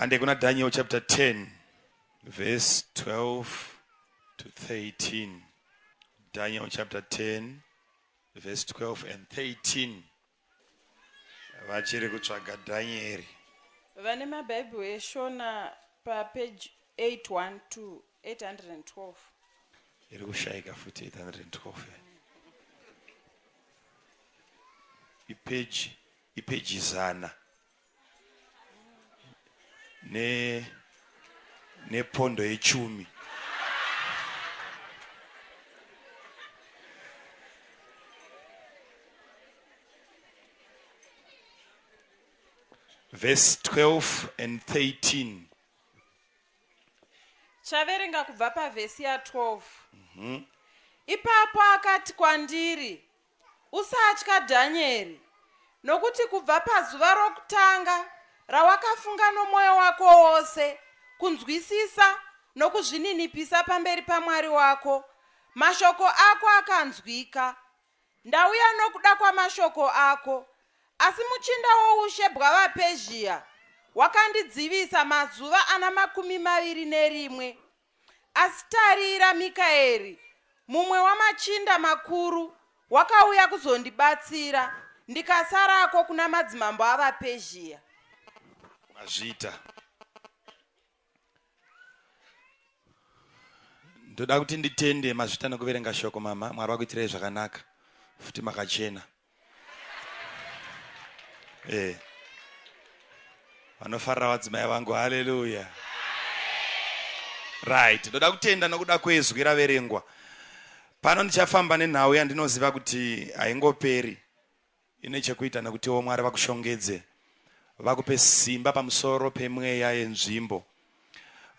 And kuna Daniel chapter 10, verse 12 to 13. Daniel chapter 10, verse 12 and 13. Vachiri kutsvaga Daniel. Vane mabhaibheri eShona page 812 to 812. Iri kushaika futi 812. Ipeji zana. Ne pondo echumi. Verse 12 and 13. Chaverenga kubva pavhesi ya12. Ipapo akati kwandiri, usatya Dhanieri, nokuti kubva pazuva rokutanga rawakafunga nomwoyo wako wose kunzwisisa nokuzvininipisa pamberi paMwari wako, mashoko ako akanzwika. Ndauya nokuda kwamashoko ako, asi muchinda woushe bwavaPezhia wakandidzivisa mazuva ana 21. Asi tarira, Mikaeri, mumwe wamachinda makuru, wakauya kuzondibatsira, ndikasarako kuna madzimambo avaPezhia. Mazvita. Ndoda kuti nditende mazvita nokuverenga shoko mama. Mwari wakuitirai zvakanaka. Futi makachena. Vanofarira vadzimai vangu. Hallelujah. Right. Ndoda kutenda nokuda kwezwi raverengwa. Pano ndichafamba nenhau yandinoziva kuti haingoperi. Ine chekuita nokutiwo Mwari vakushongedze. Vakupe simba pamusoro pemweya yenzvimbo.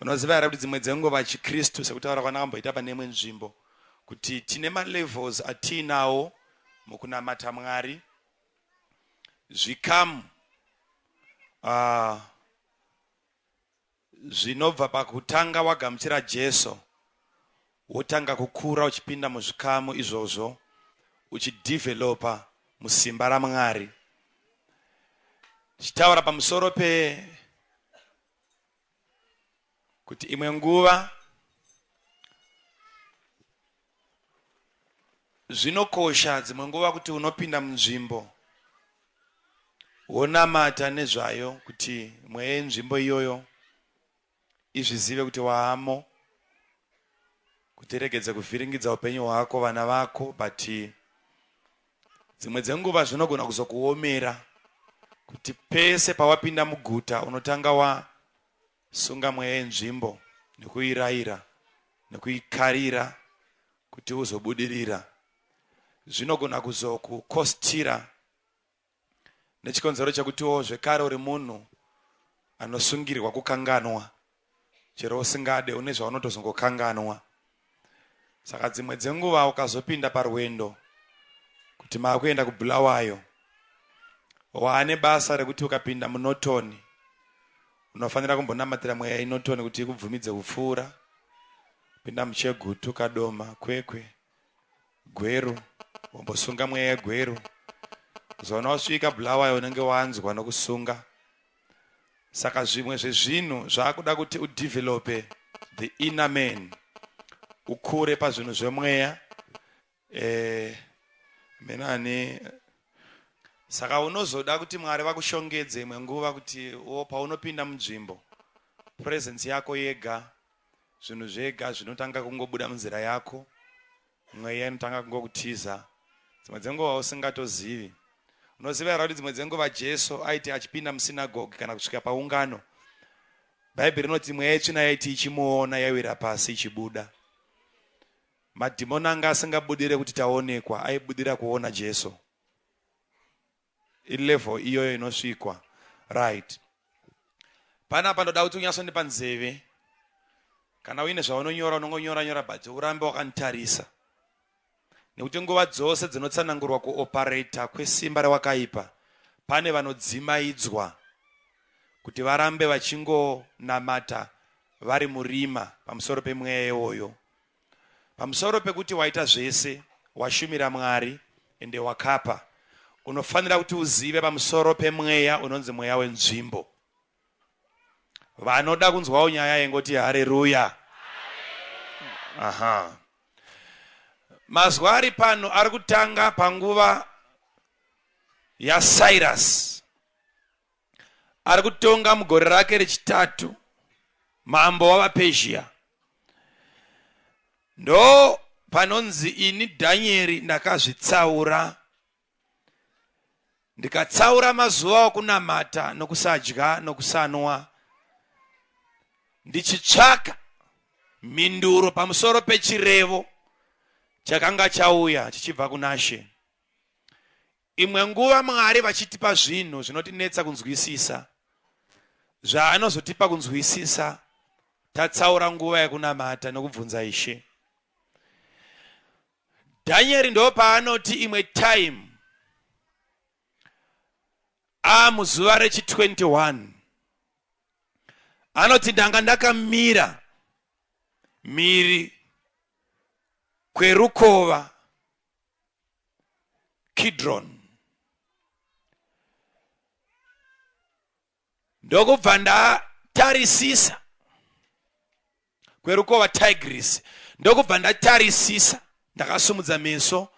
Unoziva here kuti dzimwe dzenguva chiKristu sekutaura kwanakamboita pane imwe nzvimbo kuti tine malevels atinawo mukunamata Mwari. Zvikamu zvinobva pakutanga wagamuchira Jesu, wotanga kukura uchipinda muzvikamu izvozvo, uchidevelopa musimba raMwari. Tichitaura pamusoro kuti imwe nguva zvinokosha dzimwe nguva kuti unopinda munzvimbo wonamata nezvayo kuti mweya yenzvimbo iyoyo izvizive kuti waamo, kuti regedze kuvhiringidza upenyu hwako, vana vako. But dzimwe dzenguva zvinogona kuzokuomera kuti pese pawapinda muguta unotanga wasunga mweya yenzvimbo nekuirayira nekuikarira kuti uzobudirira. Zvinogona kuzokukostira nechikonzero chekutiwo zvekare uri munhu anosungirirwa kukanganwa, chero usingade une zvaunotozongokanganwa. Saka dzimwe dzenguva ukazopinda parwendo kuti maakuenda kuBulawayo, waane basa rekuti ukapinda muNotoni unofanira kumbonamatira mweya inotoni kuti ikubvumidze kupfuura. Pinda muChegutu, Kadoma, Kwekwe, Gweru, wombosunga mweya yeGweru. Zona wasvika Bulawayo unenge wanzwa nokusunga. Saka zvimwe zvezvinhu zvakuda kuti udevelope the inner man, ukure pazvinhu zvemweya. Menani. Saka unozoda kuti Mwari vakushongedze imwe nguva kuti paunopinda munzvimbo, presence yako yega, zvinhu zvega zvinotanga kungobuda munzira yako, mweya inotanga kungokutiza. Dzimwe dzenguva usingatozivi. Unoziva here kuti dzimwe dzenguva Jesu aiti achipinda musinagoge kana kusvika paungano, Bhaibheri rinoti mweya yetsvina yaiti ichimuona yaiwira pasi ichibuda. Madhimoni anga asingabudire kuti taonekwa, aibudira kuona Jesu. Ilevel iyoyo inosvikwa. Right. Panapa ndoda kuti unyasondipa nzeve. Kana uine zvaunonyora unongonyora but urambe wakantarisa. Nekuti nguva dzose dzinotsanangurwa kuoperata kwesimba rewakaipa, pane vanodzimaidzwa kuti varambe vachingonamata vari murima pamusoro pemweya iwoyo. Pamusoro pekuti waita zvese, washumira Mwari ende wakapa, unofanira kuti uzive pamusoro pemweya unonzi mweya wenzvimbo. Vanoda kunzwawo nyaya yengoti haleluya. Aha. Mazuva ari pano ari kutanga panguva yaCyrus. Ari kutonga mugore rake rechitatu, mambo wavaPezhia. Ndo panonzi ini Dhanieri ndakazvitsaura, ndikatsaura mazuva okunamata nokusadya nokusanwa, ndichitsvaka mhinduro pamusoro pechirevo chakanga chauya chichibva kuna She. Imwe nguva Mwari vachitipa zvinhu zvinotinetsa kunzwisisa, zvaanozotipa kunzwisisa tatsaura nguva yekunamata nokubvunza Ishe. Dhanieri ndo paanoti imwe time muzuva rechi21 anoti ndanga ndakamira mhiri kwerukova Kidron, ndokubva ndatarisisa kwerukova Tigris, ndokubva ndatarisisa, ndakasumudza meso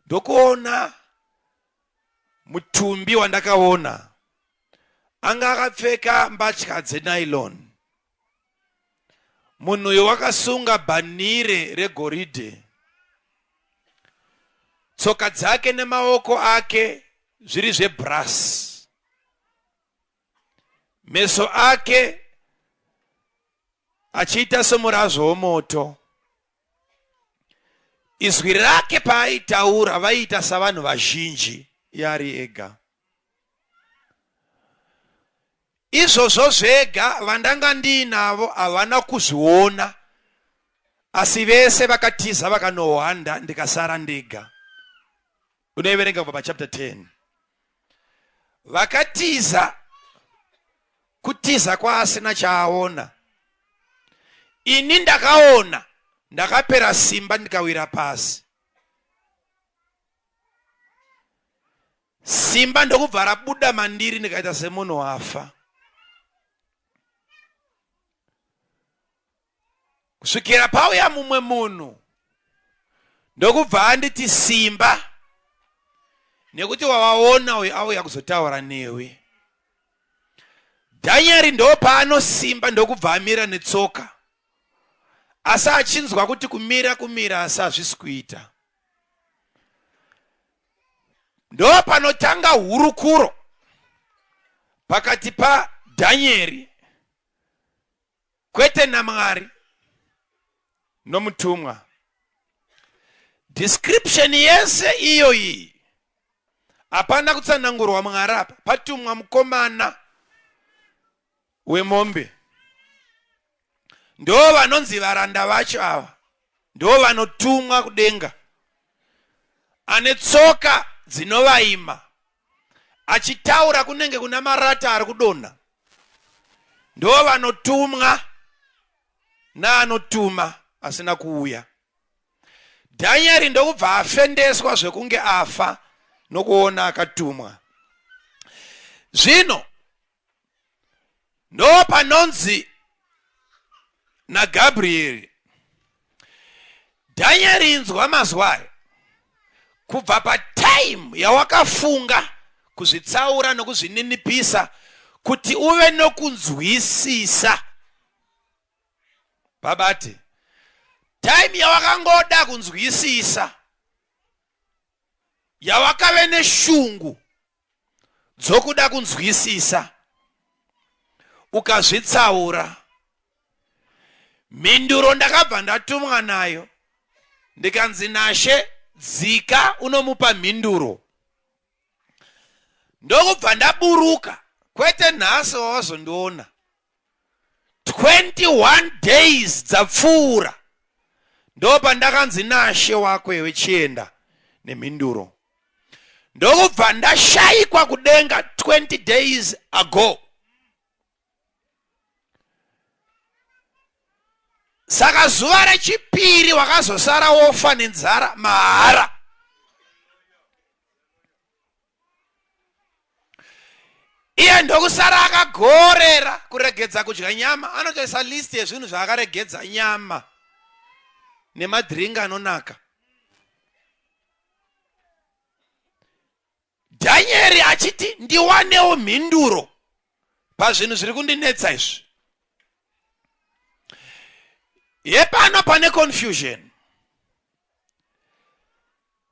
ndokuona mutumbi wandakaona anga akapfeka mbatya dzenylon. Munhu uyo wakasunga bhanire regoridhe, tsoka dzake nemaoko ake zviri zvebrass, meso ake achiita somurazvo womoto. Izwi rake paaitaura vaiita savanhu vazhinji yari ega. Izvozvo zvega vandanga ndiinavo havana kuzviona, asi vese vakatiza vakanohwanda ndikasara ndega. Unoiverenga kubva pachapter 10. Vakatiza, kutiza kwaasina chaaona. Ini ndakaona, ndakapera simba ndikawira pasi. Simba ndokubva rabuda mandiri ndikaita semunhu wafa. Kusvikira pauya mumwe munhu ndokubva anditi simba, nekuti wavaona uyu auya kuzotaura newe. Dhanieri ndo paanosimba ndokubva amira netsoka, asi achinzwa kuti kumira asi hazvisi kuita. Ndo panotanga hurukuro pakati paDhanieri, kwete naMwari nomutumwa. Description yese iyo iyi hapana kutsanangurwa Mwari apa, patumwa mukomana wemombe. Ndo vanonzi varanda vacho ava, ndo vanotumwa kudenga, ane tsoka dzinovaima, achitaura kunenge kuna marata ari kudonha. Ndo vanotumwa naanotuma asina kuuya. Dhanieri ndokubva afendeswa zvekunge afa nokuona akatumwa. Zvino ndo panonzi naGabrieri, Dhanieri, inzwa mazwayo, kubva patime yawakafunga kuzvitsaura nokuzvininipisa kuti uve nokunzwisisa. Babati, time yawakangoda kunzwisisa, yawakave neshungu dzokuda kunzwisisa, ukazvitsaura, mhinduro ndakabva ndatumwa nayo, ndikanzi naShe dzika unomupa mhinduro. Ndokubva ndaburuka, kwete nhasi wawazondiona, 21 days dzapfuura, ndopa ndakanzi naShe wako iwe chienda nemhinduro. Ndokubva ndashayikwa kudenga 20 days ago. Saka zuva rechipiri wakazosara wofa nenzara mahara. iye ndokusara akagorera kuregedza kudya nyama. Anotoisa list yezvinhu zvaakaregedza: nyama nemadhiringi anonaka. Dhanieri achiti ndiwanewo mhinduro pazvinhu zviri kundinetsa izvi. Yepano pane confusion.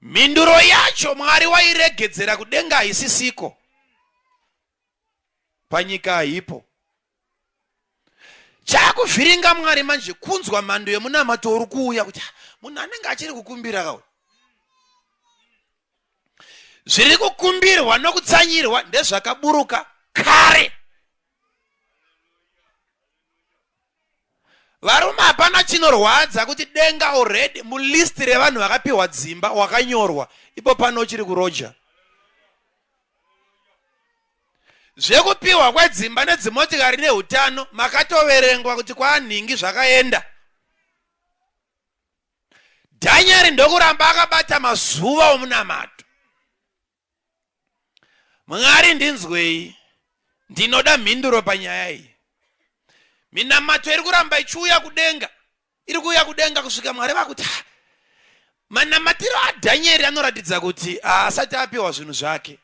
Mhinduro yacho Mwari wairegedzera kudenga haisisiko, panyika haipo. Chakuvhiringa Mwari manje kunzwa mhando yemunamato uri kuuya kuti munhu anenge achiri kukumbira kawo. Zviri kukumbirwa nokutsanyirwa ndezvakaburuka kare. Varume hapana chinorwadza kuti denga already mulist revanhu vakapiwa dzimba wakanyorwa, ipo pano uchiri kuroja. Zvekupiwa kwedzimba nedzimotikari neutano makatoverengwa kuti kwaanhingi zvakaenda. Dhanieri ndokuramba akabata mazuva omunamato. Mwari ndinzwei, ndinoda mhinduro panyaya iyi. Minamato iri kuramba ichiuya kudenga, iri kuuya kudenga kusvika Mwari vakuti manamatiro aDhanieri anoratidza kuti asati apiwa zvinhu zvake.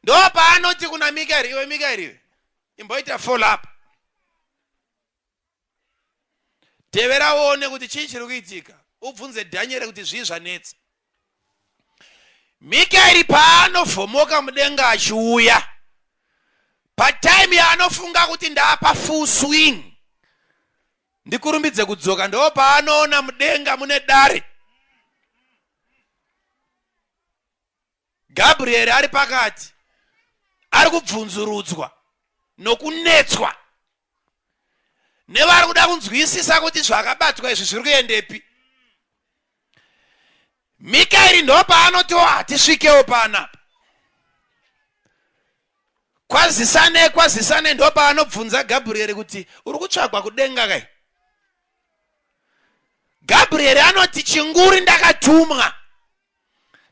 Ndo paanoti kuna Mikaeri, iwe Mikaeri, imboita follow up. Tevera uone kuti chii chiri kuitika. Ubvunze Dhanieri kuti zvii zvanetsa. Mikaeri paanovhomoka mudenga achiuya, patime yaanofunga kuti ndapa full swing ndikurumbidze kudzoka, ndo paanoona mudenga mune dare Gabriel ari pakati, ari kubvunzurudzwa nokunetswa nevari kuda kunzwisisa kuti zvakabatwa izvi zviri kuendepi. Mikaeri ndo paanotiwa hatisvikewo panapa. Kwazisane ndo paanobvunza Gabriel kuti uri kutsvagwa kudenga kai. Gabriel anoti chinguri ndakatumwa,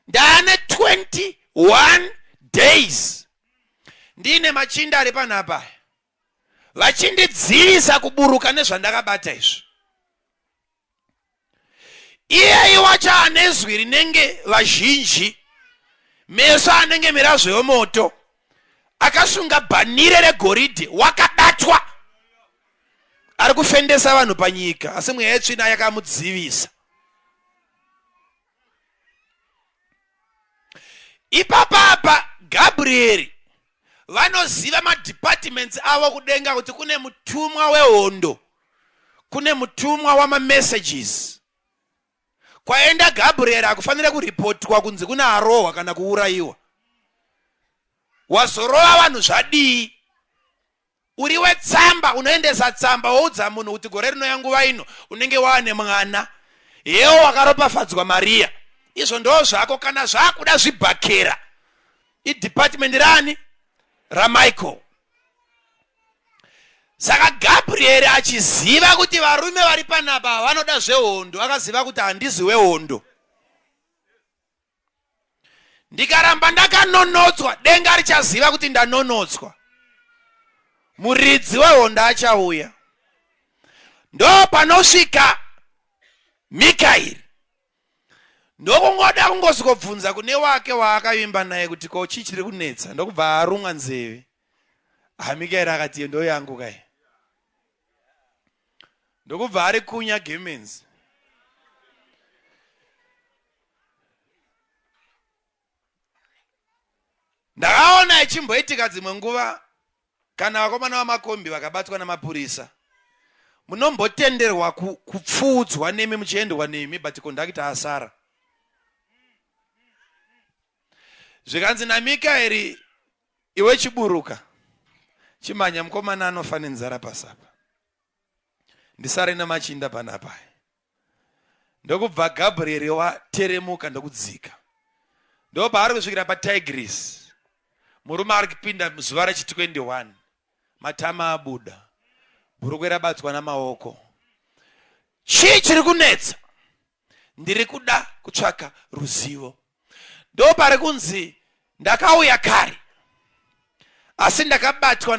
ndaane 21 days ndine machinda ari panapa vachindidzivisa kuburuka nezvandakabata izvi. Iye wacho ane zwi rinenge vazhinji, meso anenge mirazvo yomoto, akasunga bhanire regoridhe, wakabatwa ari kufendesa vanhu panyika, asi mweya yetsvina yakamudzivisa. Ipapapa Gabrieri vanoziva madepartments avo kudenga kuti kune mutumwa wehondo, kune mutumwa wamamessages. Kwaenda Gabriel akufanira kuripotwa kunzi kuna arohwa kana kuurayiwa. Wazorova vanhu zvadii? Uri wetsamba, unoendesa tsamba woudza munhu kuti gore rino yanguva ino unenge waane mwana, yewo wakaropafadzwa Maria. Izvo ndo zvako, kana zvakuda zvibhakera idepartment rani raMichael. Saka Gabriel achiziva kuti varume vari panapa vanoda zvehondo, akaziva kuti handizi wehondo. Ndikaramba ndakanonotswa, denga richaziva kuti ndanonotswa. Muridzi wehondo achauya. Ndo panosvika Mikaeri, ndokungoda kungozobvunza kune wake waakavimba naye kuti ko chii chiri kunetsa, ndokubva arumwa nzeve. Mikaeri akati ndo yangu kai. Ndokubva ari kunya gemens. Ndakaona ichimboitika dzimwe nguva kana vakomana vamakombi vakabatwa namapurisa, munombotenderwa kupfuudzwa nemi muchiendwa nemi, but kondakita asara. Zvikanzi naMikaeri, iwe chiburuka, chimanya mukomana anofane nzara pasapa, ndisare namachinda panapa. Ndokubva Gabriel wateremuka ndokudzika. Ndo paari kusvikira paTigris, murume ari kupinda zuva rechi21, matama abuda, bhurukwe rabatwa namaoko. Chii chiri kunetsa? Ndiri kuda kutsvaka ruzivo. Ndo pari kunzi ndakauya kare, asi ndakabatwa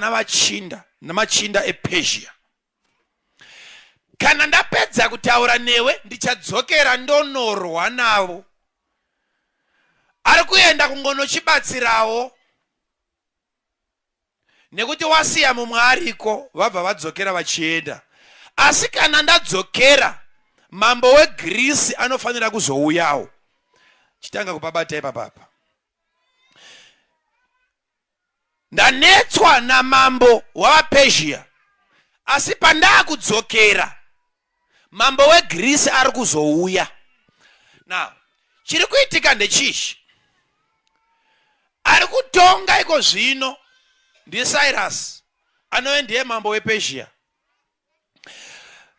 namachinda ePersia. Kana ndapedza kutaura newe ndichadzokera ndonorwa navo. Ari kuenda kungonochibatsirawo nekuti wasiya mumwe ariko vabva vadzokera vachienda. Asi kana ndadzokera mambo weGreece anofanira kuzouyawo. Chitanga kupabata ipapapa. Ndanetswa namambo wavaPersia. Asi panda kudzokera mambo weGreece ari kuzouya. Now, chiri kuitika ndechichi. Ari kutonga iko zvino ndi Cyrus anove ndiye mambo wePersia.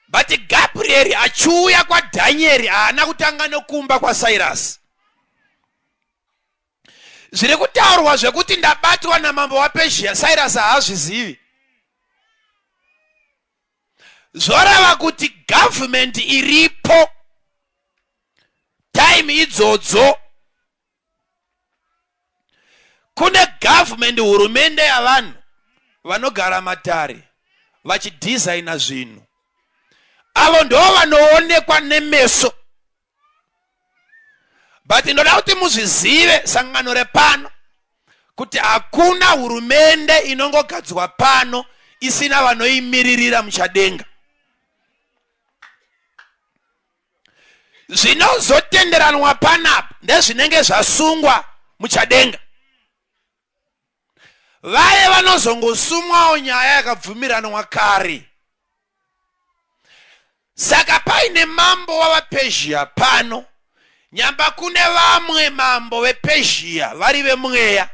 But Gabriel achiuya kwa Daniel haana kutanga nokumba kwa Cyrus. Zviri kutaurwa zvekuti ndabatwa namambo waPersia, Cyrus haazvizivi. Zvoreva kuti government iripo time idzodzo. Kune government hurumende yavanhu vanogara matare vachidesigna zvinhu. Avo ndo vanoonekwa nemeso. But ndoda kuti muzvizive sangano repano kuti hakuna hurumende inongogadzwa pano isina vanoimiririra muchadenga. Zvinozotenderanwa panapa ndezvinenge zvasungwa muchadenga. Vaye vanozongosumwawo nyaya yakabvumiranwa kare. Saka paine mambo wavaPersia pano, nyamba kune vamwe mambo vePersia vari vemweya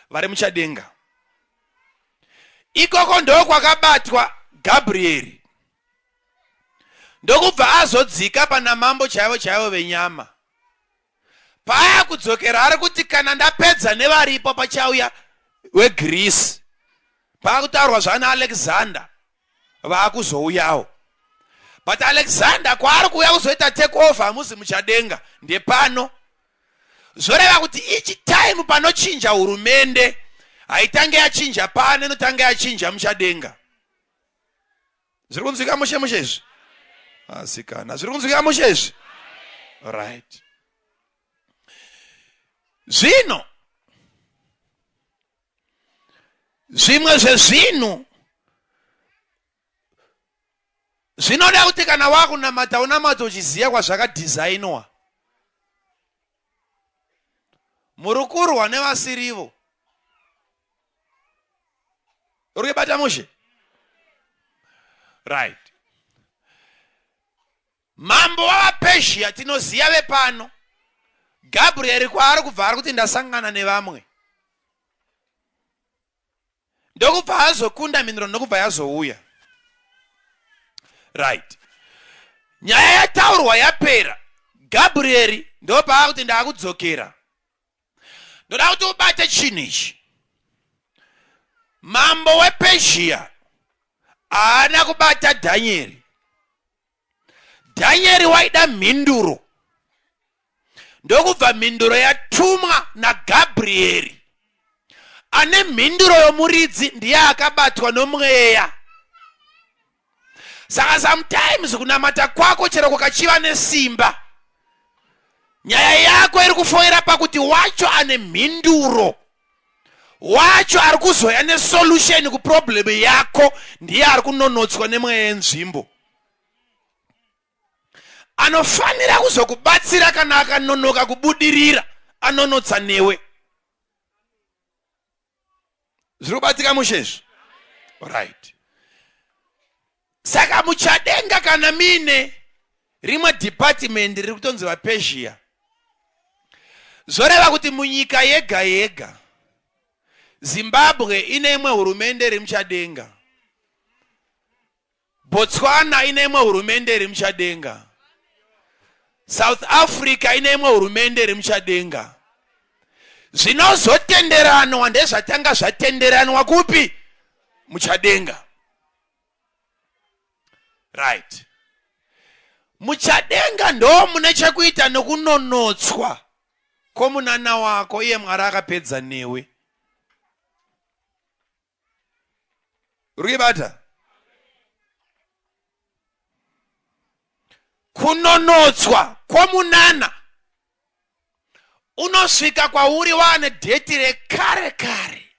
vari muchadenga. Ikoko ndo kwakabatwa Gabriel. Ndokubva azodzika pana mambo chaivo venyama. Paya kudzokera ari kuti kana ndapedza nevaripo pachauya weGreece. Paya kutaurwa zvana Alexander vaakuzouyawo. But Alexander kwaari kuuya kuzoita take over hamuzi muchadenga ndepano. Zvoreva kuti ichi time panochinja hurumende haitange yachinja pano, inotange yachinja muchadenga. Zviri kunzwika mushe izvi? Asikana, zviri kunzwika mushe izvi? Right. Zvino zvimwe zvezvinhu zvinoda kuti kana wakunamata unamata uchiziva kwazvakadhizainwa. Muri kurwa nevasirivo. Uri kubata mushe? Right. Mambo wavaPersia tinoziva vepano. Gabriel kwaari kubva ari kuti ndasangana nevamwe. Ndokubva azokunda mindiro ndokubva yazouya. Right. Nyaya yataurwa yapera. Gabriel ndo paakuti ndakudzokera. Ndoda kuti ubate chinhu ichi. Mambo wePersia haana kubata Daniel. Daniel waida mhinduro. Ndokubva mhinduro yatumwa naGabriel. Ane mhinduro yomuridzi ndiye akabatwa nomweya. Saka sometimes kunamata kwako chero kukachiva nesimba. Nyaya yako iri kufoira pakuti wacho ane mhinduro. Wacho ari kuzoya nesolution kuproblem yako ndiye ari kunonotswa nemweya enzvimbo. Anofanira kuzokubatsira kana akanonoka kubudirira anonotsa newe. Zviri kubatika mushezvi? Right. Saka muchadenga kana mine rimwe department riri kutonzi vaPersia. Zoreva kuti munyika yega yega Zimbabwe ine imwe hurumende iri muchadenga. Botswana ine imwe hurumende iri muchadenga. South Africa ine imwe hurumende iri muchadenga. Zvinozotenderanwa ndezvatanga zvatenderanwa kupi? Muchadenga. Right. Muchadenga ndo mune chekuita nokunonotswa komunana wako iye Mwari akapedza newe. Uribata. Kunonotswa komunana unosvika kwauri wane dheti rekare kare.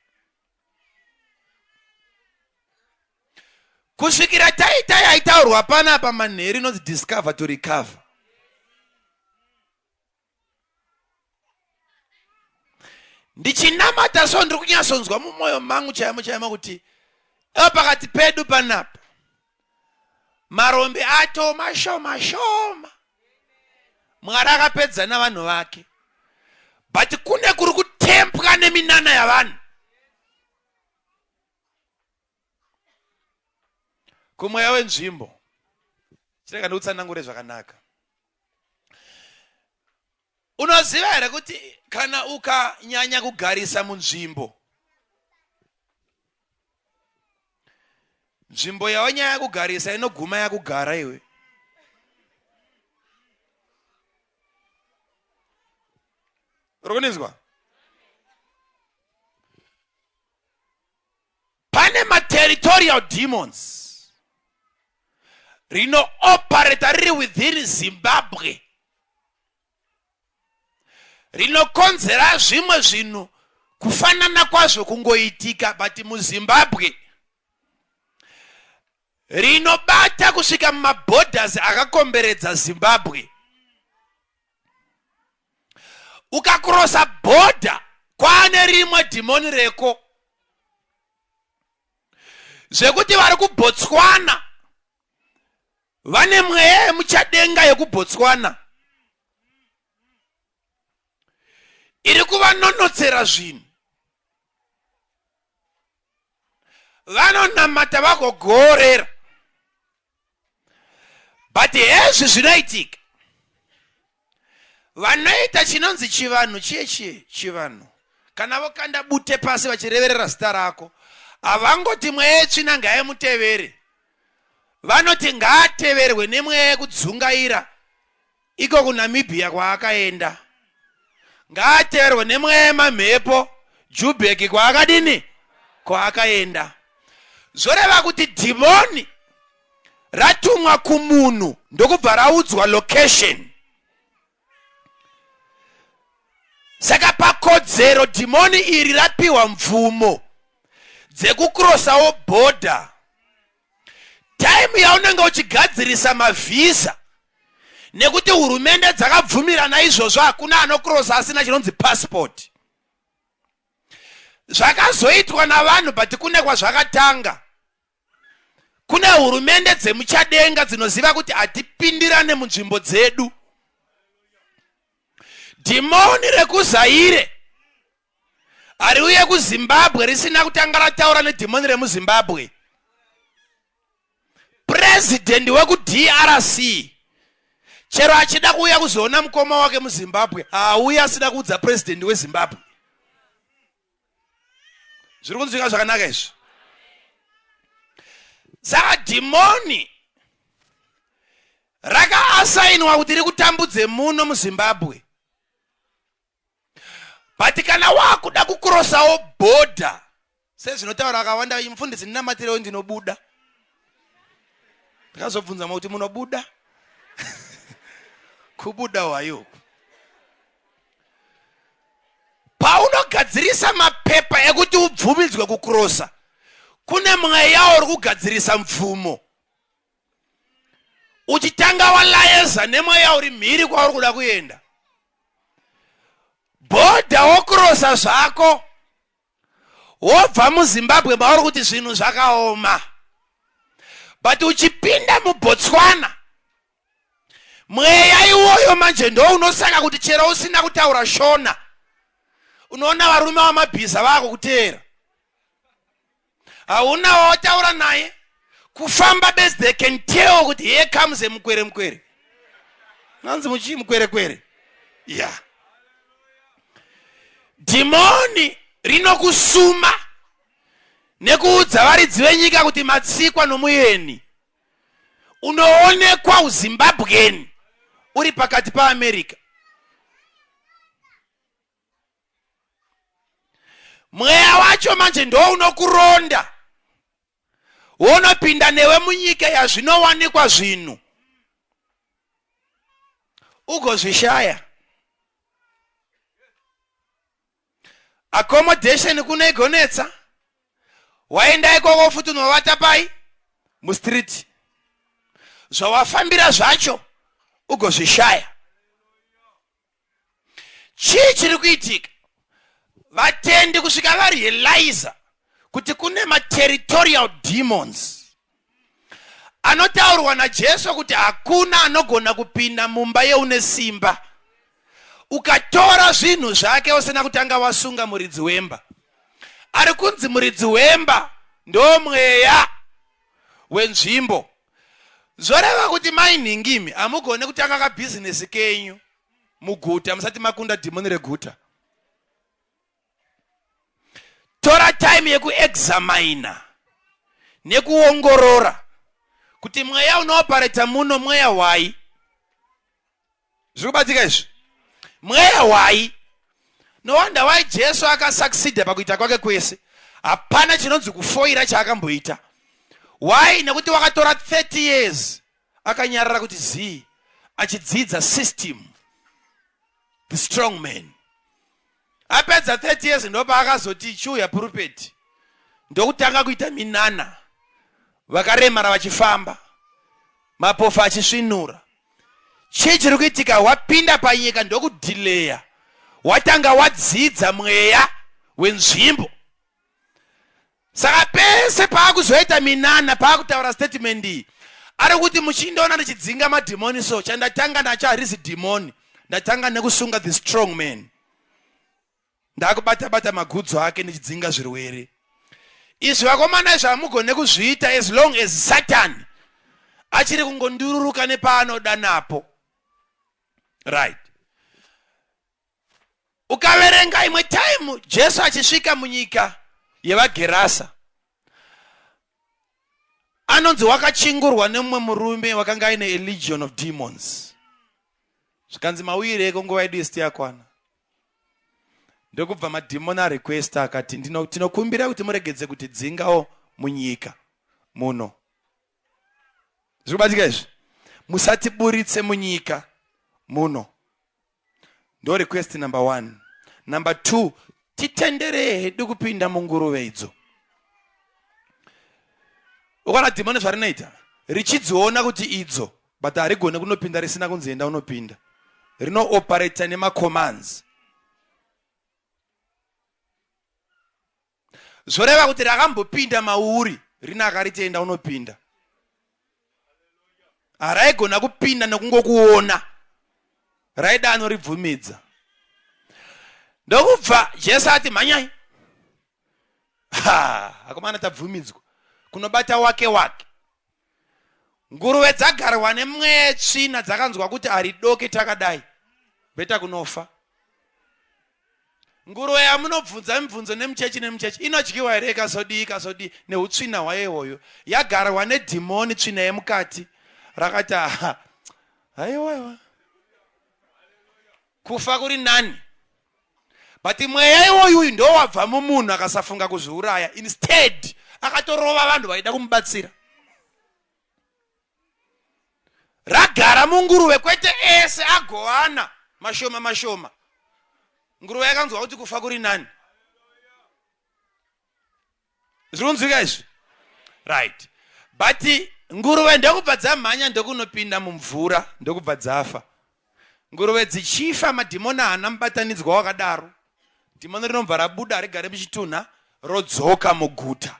Kusvikira taita yaitaurwa panapa manheru inonzi discover to recover. Ndichinamata so ndiri kunyatsonzwa mumwoyo mangu chaimo kuti pakati pedu panapa marombe ato mashoma shoma. Mwari akapedza navanhu vake. But kune kuri kutempwa neminana yavanhu. Kumweya wenzvimbo. Chireka ndikutsanangure zvakanaka. Unoziva here kuti kana ukanyanya kugarisa munzvimbo, nzvimbo yawanyanya kugarisa inoguma yakugara iwe. Rokunizwa? Pane ma-territorial demons rino operate riri within Zimbabwe. Rinokonzera zvimwe zvinhu kufanana kwazvo kungoitika, but muZimbabwe rinobata kusvika mumaborders akakomberedza Zimbabwe. Ukakrosa border kwaane rimwe dhimoni reko zvekuti vari kuBotswana vane mweya yemuchadenga yekuBotswana iri kuvanonotsera zvinhu. Vanonamata vagogorera. But hezvi zvinoitika, vanoita chinonzi chivanhu chivanhu. Kana vokanda bute pasi vachireverera zita rako, havangoti mweya yetsvina ngaimutevere. Vanoti ngaateverwe nemweya yekudzungaira iko kuNamibia kwaakaenda. Ngaateverwe nemweya yemamhepo Joburg kwaakadini? Kwaakaenda. Zvoreva kuti dhimoni ratumwa kumunhu ndokubva raudzwa location. Saka pakodzero dhimoni iri rapiwa mvumo dzekukrosawo border. Time yaunenge uchigadzirisa mavhisa, nekuti hurumende dzakabvumirana izvozvo, hakuna anokrosa asina chinonzi passport. Zvakazoitwa navanhu, but kune kwazvakatanga. Kune hurumende dzemuchadenga dzinoziva kuti hatipindirane munzvimbo dzedu. Dhimoni rekuZaire hariuye kuZimbabwe risina kutanga rataura nedhimoni remuZimbabwe. President wekuDRC chero achida kuuya kuzoona mukoma wake muZimbabwe, haauye asina kuudza president weZimbabwe. Zviri kunzwika zvakanaka izvi? Saka dhimoni rakaasainwa kuti rikutambudze muno muZimbabwe. But kana wakuda kukrosawo border, sezvinotaura akawanda mufundisi ndinamatirewo ndinobuda. Ndakazobvunza kuti munobuda? Kubuda wayo. Paunogadzirisa mapepa ekuti ubvumidzwe kukrosa, kune mweya uri kugadzirisa mvumo. Uchitanga walayeza nemweya uri mhiri kwauri kuda kuenda. Border wokrosa zvako, wobva muZimbabwe mauri kuti zvinhu zvakaoma. But uchipinda muBotswana, mweya iwoyo manje ndo unosaka kuti chero usina kutaura Shona, unoona varume vamabhiza vako kuteera. Hauna wataura naye, kufamba best they can tell kuti here comes a mukwere. Nanzi muchi mukwere. Yeah. Dhimoni rinokusuma nekuudza varidzi venyika kuti matsikwa nomuyeni. Unoonekwa uZimbabweni uri pakati paAmerica. Mweya wacho manje ndo unokuronda unopinda newe munyika yazvinowanikwa zvinhu ugozvishaya. Accommodation kunoigonetsa, waenda ikoko futi unovata pai mustreet, zvawafambira zvacho ugozvishaya. Chii chiri kuitika? Vatendi kusvika varealiza kuti kune ma-territorial demons anotaurwa naJesu kuti hakuna anogona kupinda mumba yeune simba ukatora zvinhu zvake usina kutanga wasunga muridzi wemba. Ari kunzi muridzi wemba ndo mweya wenzvimbo. Zoreva kuti mainhingimi hamugone kutanga kabhizinesi kenyu muguta musati makunda dhimoni reguta. Tora time yekuexamina nekuongorora kuti mweya unopareta muno mweya wai. Zvikubatika izvi? Mweya wai. No wonder why Jesu akasucceed pakuita kwake kwese. Hapana chinonzi kufoira chaakamboita. Why? Nekuti wakatora 30 years akanyarara kuti zii achidzidza system, the strong man. Apedza 30 years ndopa akazoti chuya pulpit ndokutanga kuita minana, vakaremara vachifamba, mapofu achisvinura. Chii chiri kuitika? Wapinda panyika ndokudhileya, watanga wadzidza mweya wenzvimbo. Saka pese paakuzoita minana, paakutaura statement iyi, ari kuti muchindoona ndichidzinga madhimoni so chandatanga nacho harisi dhimoni, ndatanga nekusunga the strong man. Ndakubata magudzo ake ndichidzinga zvirwere. Izvi vakomana izvi hamugone kuzviita as long as Satan achiri kungondururuka nepaanoda napo. Right. Ukaverenga imwe time Jesu achisvika munyika yevaGerasa, anonzi wakachingurwa nemumwe murume wakanga aine a legion of demons. Zvikanzi mauire eko nguva yedu isati yakwana. Ndokubva madhimoni arequesta akati tinokumbira kuti muregedze kuti dzingawo munyika muno. Zvirikubatika izvi? Musatiburitse munyika muno. Ndo request number 1. Number 2, titendere hedu kupinda munguruve idzo. Ukana dhimoni zvarinoita richidziona kuti idzo but harigone kunopinda risina kunzi enda unopinda. Rino operate nema commands. Zoreva kuti rakambopinda mauri rina akariti enda unopinda. Haraigona kupinda nekungokuona, raida anoribvumidza. Ndokubva Jesu ati mhanyai. Akomana tabvumidzwa kunobata wake. Nguruve dzagarwa nemwe tsvina dzakanzwa kuti aridoke takadai beta kunofa. Nguruve yamunobvunza mibvunzo nemuchechi inodyiwa here ikazodi neutsvina hwayo iwoyo. Yagarwa nedhimoni tsvina yemukati. Rakati haiwa kufa kuri nani. But mweya iwoyu ndo wabva mumunhu akasafunga kuzviuraya. Instead akatorova vanhu vaida kumubatsira. Ragara munguruve kwete ese agowana mashoma. Nguruve yakanzwa kuti kufa kuri nani. Zvirunzwika izvi? Right. But nguruve ndokubva dzamhanya ndokunopinda mumvura ndokubva dzafa. Nguruve dzichifa madhimoni haana mubatanidzwa wakadaro. Dhimoni rinobva rabuda rigare muchitunha rodzoka muguta.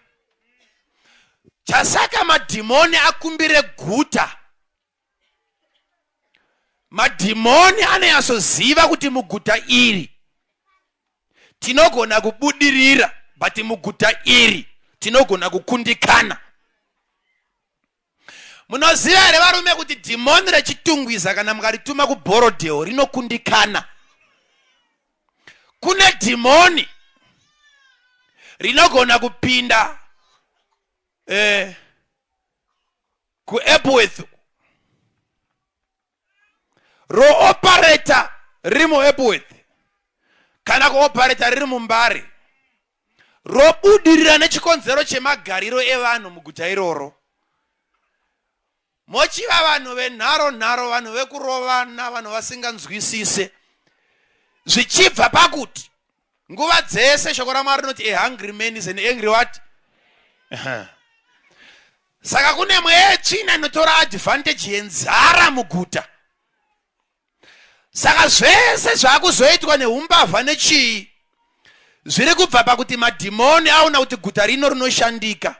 Chasaka madhimoni akumbire guta. Madhimoni anoyasoziva kuti muguta iri tinogona kubudirira, but muguta iri tinogona kukundikana. Munoziva here varume kuti dhimoni rechitungwiza kana mukarituma kuBhorodheo rinokundikana. Kune dhimoni rinogona kupinda kuEpworth rooperator riri muEpworth kana kuoperata riri muMbare robudirira nechikonzero chemagariro evanhu muguta iroro. Mochiva vanhu venharo nharo, vanhu vekurovana, vanhu vasinganzwisise. Zvichibva pakuti nguva dzese shoko raMwari rinoti a hungry man is an angry what? Saka kune mwetsvina inotora advantage yenzara muguta. Saka zvese zvakuzoitwa neumbavha nechii zviri kubva pakuti madhimoni aona kuti guta rino rinoshandika.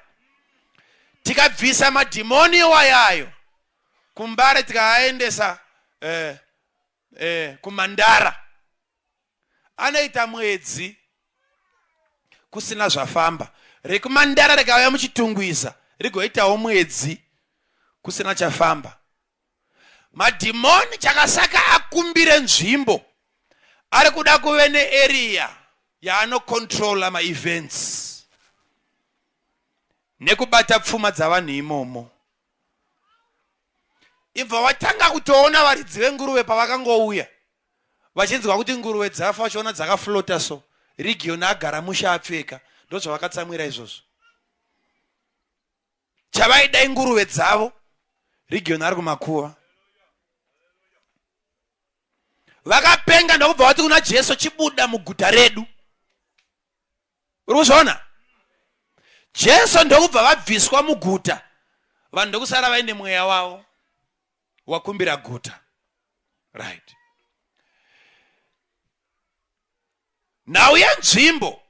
Tikabvisa madhimoni iwayayo kumbare tikaaendesa kumandara, anoita mwedzi kusina zvafamba. Rekumandara rikauya muchitungwiza rigoitawo mwedzi kusina chafamba. Madhimoni chakasaka akumbire nzvimbo ari kuda kuve nearea yaanokontrola maevents nekubata pfuma dzavanhu imomo. Ibva watanga kutoona varidzi venguruve pavakangouya vachinzwa kuti nguruve dzafa, vachiona dzakaflota so, Region agara musha apfeka, ndozvavakatsamwira izvozvo. Chavaida inguruve dzavo, Region ari kumakuva. Vakapenga ndokubva vati kuna Jesu chibuda muguta redu. Uri kuzviona? Jesu ndokubva vabviswa muguta, vanhu ndokusara vaine mweya wavo wakumbira guta. Right. Nauya nzvimbo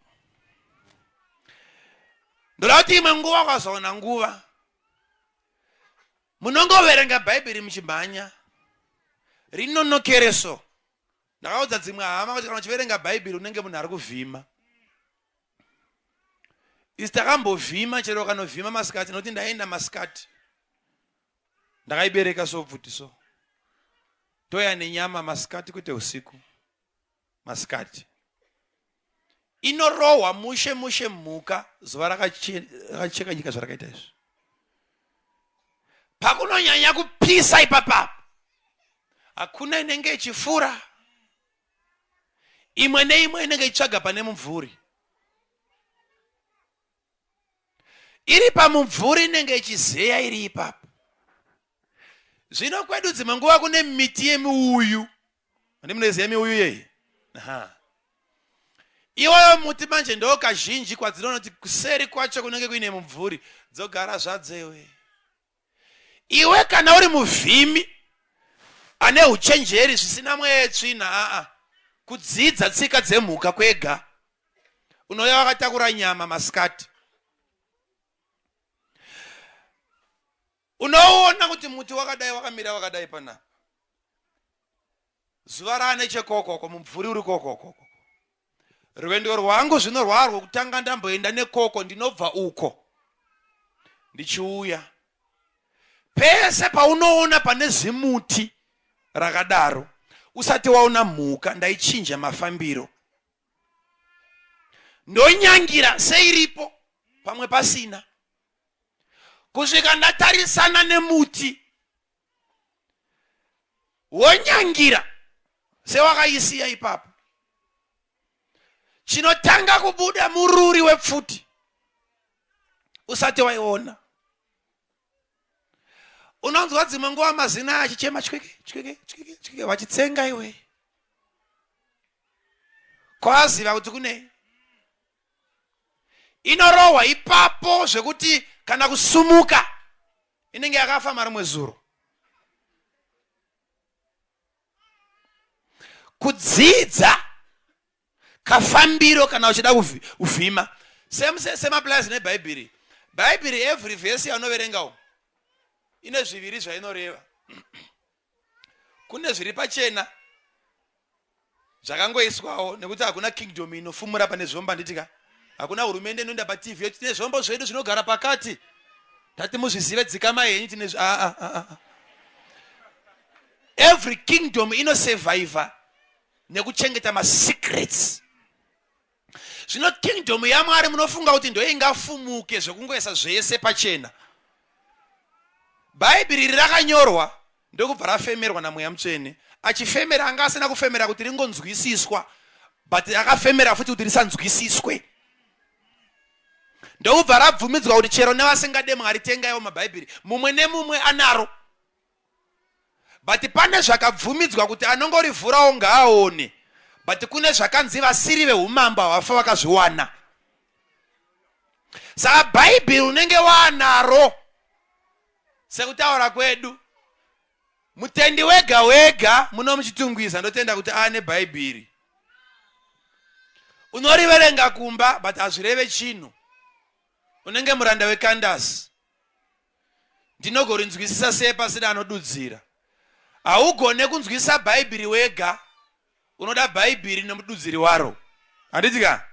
ndoda kuti imwe nguva ukazoona nguva munongoverenga Bhaibheri muchimhanya rinonokereso. Ndakaudza dzimwe hama kuti kana uchiverenga Bhaibheri unenge munhu ari kuvhima. Isi takambovhima, chero kanovhima masikati, nokuti ndaenda masikati ndakaibereka sobvuti so, toya nenyama masikati kwete usiku. Masikati inorohwa mushe mushe mhuka zuva rakacheka nyika zvarakaita izvi. Pakunonyanya kupisa ipapapo hakuna inenge ichifura, imwe neimwe inenge ichitsvaga pane mumvuri. Iri pamumvuri inenge ichizeya iri ipapo. Zvino kwedu dzimwe nguva kune miti yemiuyu. Munoziva miuyu yei? Iwayo muti manje ndo kazhinji kwadzinonoti kuseri kwacho kunenge kuine mumvuri dzogara zvadzewe. Iwe kana uri muvhimi ane uchenjeri zvisina mwetsvina, kudzidza tsika dzemhuka kwega, unouya wakatakura nyama masikati, unoona kuti muti wakadai wakamira wakadai panapa, zuva rane chekokoko, mumvuri uri kokoko. Rwendo rwangu zvino rwarwo kutanga ndamboenda nekoko, ndinobva uko ndichiuya. Pese paunoona pane zimuti rakadaro, usati waona mhuka, ndaichinja mafambiro. Ndonyangira seiripo pamwe pasina, kusvika ndatarisana nemuti wonyangira sewakaisiya ipapo. Chinotanga kubuda mururi wepfuti usati waiona. Unonzwa dzimwe nguva mazina achichema chweke chweke chweke chweke, vachitsenga iwe. Kwaziva kuti kune inorohwa ipapo zvekuti kana kusumuka inenge yakafa marimwe zuro. Kudzidza kafambiro kana uchida kuvhima semaplazi neBhaibheri. Bhaibheri every verse yaunoverengawo ine zviviri zvainoreva. Kune zviri pachena zvakangoiswawo nekuti hakuna kingdom inofumura pane zvomba. Nditika hakuna hurumende inoenda paTV yokuti tine zvombo zvedu zvinogara pakati, tati muzvizive dzikama yenyu tine every kingdom inosurvive nekuchengeta masecrets. Zvino kingdom yaMwari munofunga kuti ndo ingafumuke zvekungoisa zvese pachena. Bhaibheri rakanyorwa ndokubva rafemerwa naMweya Mutsvene. Achifemera anga asina kufemera kuti ringonzwisiswa, but akafemera futi kuti risanzwisiswe. ndokubva rabvumidzwa kuti chero nevasingade Mwari tengaiwo mabhaibheri mumwe nemumwe anaro. But pane zvakabvumidzwa kuti anongorivhurawo ngaaone. But kune zvakanzi vasiri veumambo havafa vakazviwana. Saka bhaibheri unenge wanaro sekutaura kwedu mutendi wega wega munomuchitungwiza ndotenda kuti ane bhaibheri. Unoriverenga kumba but hazvireve chinhu. Unenge muranda wekandasi. Ndinogorinzwisisa sei pasina anodudzira. Haugone kunzwisisa bhaibheri wega. Unoda bhaibheri nemududziri waro. Handitika?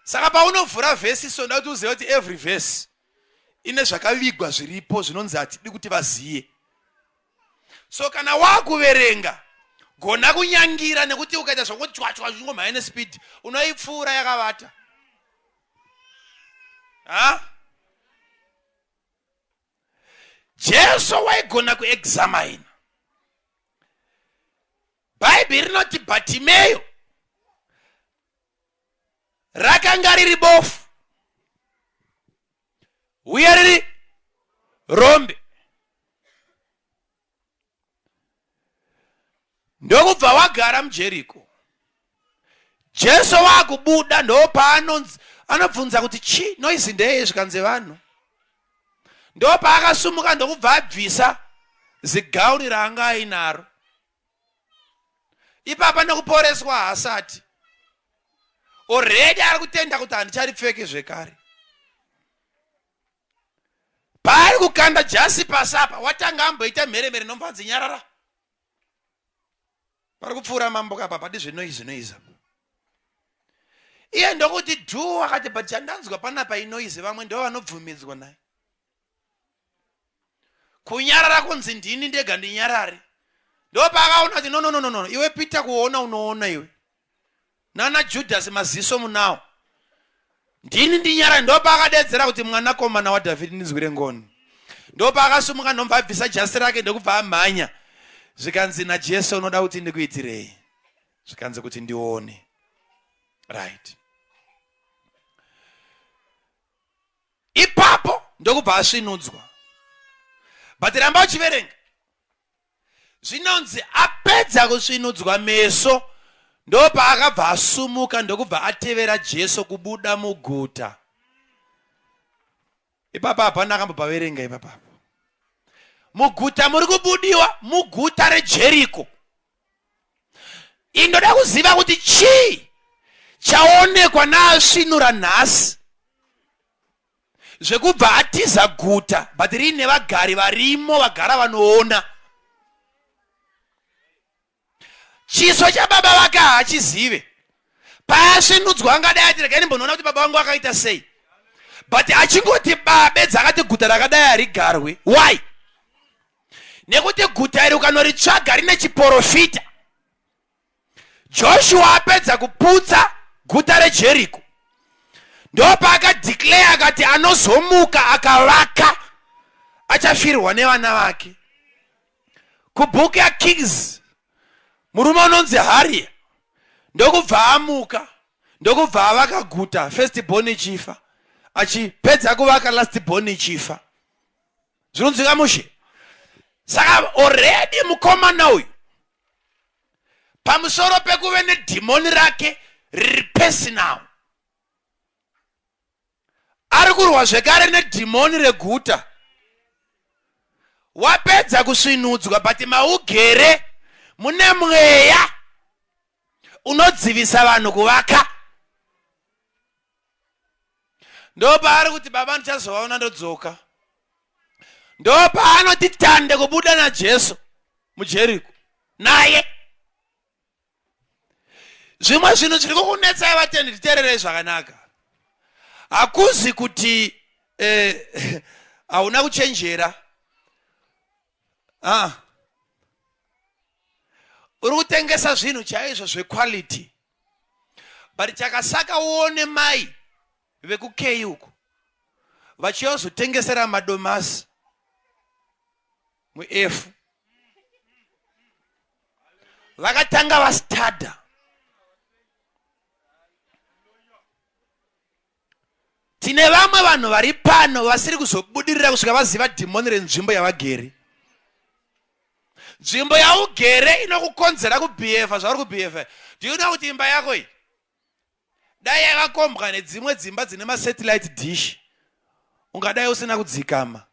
Saka paunovhura vhesi sonda kuti uzive kuti every verse ine zvakavigwa zviripo zvinonzi hatidi kuti vaziye. So kana wakuverenga gona kunyangira nekuti ukaita zvakoti chwachwa zvingomhanya nespeed unoipfuura yakavata. Jesu waigona kuexamine. Bhaibheri rinoti Bhatimeyo rakanga riri bofu uye riri rombe. Ndokubva wagara muJeriko. Jesu wakubuda anobvunza kuti chi noizi ndeye zvikanze vanhu. Ndopaakasumuka ndokubva abvisa zigauni raanga ainaro. Ipapa nekuporeswa haasati. Already ari kutenda kuti handicharipfeke zvekare. Paari kukanda jasi pasapa watanga amboita mheremhere nombanzi nyarara. Pari kupfuura mambo kapa padi zvinoizi. Iye ndokuti dhuu akati but chandanzwa panapa inoizi vamwe ndo vanobvumidzwa naye. Kunyarara kunzi ndini ndega ndinyarare. Ndo paakaona kuti no iwe pita kuona unoona iwe. Nana Judas maziso munawo. Ndini ndinyarare ndo paakadedzera kuti mwana komana wa David nizwire ngoni. Ndo paakasumuka ndomva abvisa jasi rake ndokubva amhanya. Zvikanzi naJesu unoda kuti ndikuitirei. Zvikanzi kuti ndione. Right. Ipapo ndokubva asvinudzwa. But ramba uchiverenga. Zvinonzi apedza kusvinudzwa meso ndopa akabva asumuka ndokubva atevera Jesu kubuda muguta. Ipapa hapana akambopaverenga ipapa. Muguta muri kubudiwa muguta reJeriko. Indoda kuziva kuti chi chaonekwa naasvinura nhasi. Zvekubva atiza guta but rine vagari varimo vagara vanoona. Chiso cha baba vake hachizive. Paasvinudzwa angadai ati regai ndimbonoona kuti baba vangu akaita sei. But achingoti babe dzakati guta rakadai harigarwe. Why? Nekuti guta iri ukanoritsvaga rine chiprofita. Joshua apedza kuputsa guta reJeriko. Ndopa akadeclare akati anozomuka akavaka achafirwa nevana vake. Kubhuku yaKings murume unonzi Haria ndokubva amuka ndokubva avaka guta first born chifa achipedza kuvaka last born chifa. Zvinonzwika mushe. Saka already mukomana uyu pamusoro pekuve nedhimoni rake riri personal. Ari kurwa zvekare nedhimoni reguta. Wapedza kusvinudzwa but maugere mune mweya unodzivisa vanhu kuvaka. Ndopaari kuti baba ndichazovaona ndodzoka. Ndopaanoti tande kubuda naJesu muJeriko naye. Zvimwe zvinhu zviri kukunetsai vatendi titeererei zvakanaka. Hakuzi kuti hauna kuchenjera. Uri kutengesa zvinhu chaizvo zvequality. But chakasaka uone mai vekukei uko vachiyozotengesera madomasi muefu. Vakatanga vastada. tine vamwe vanhu vari pano vasiri kuzobudirira kusvika vaziva dhimoni renzvimbo yavagere. Nzvimbo yaugere inokukonzera kubhiefa zvauri kubhiefa. Do you know kuti imba yako iyi dai yakakombwa nedzimwe dzimba dzine masatellite dish ungadai usina kudzikama.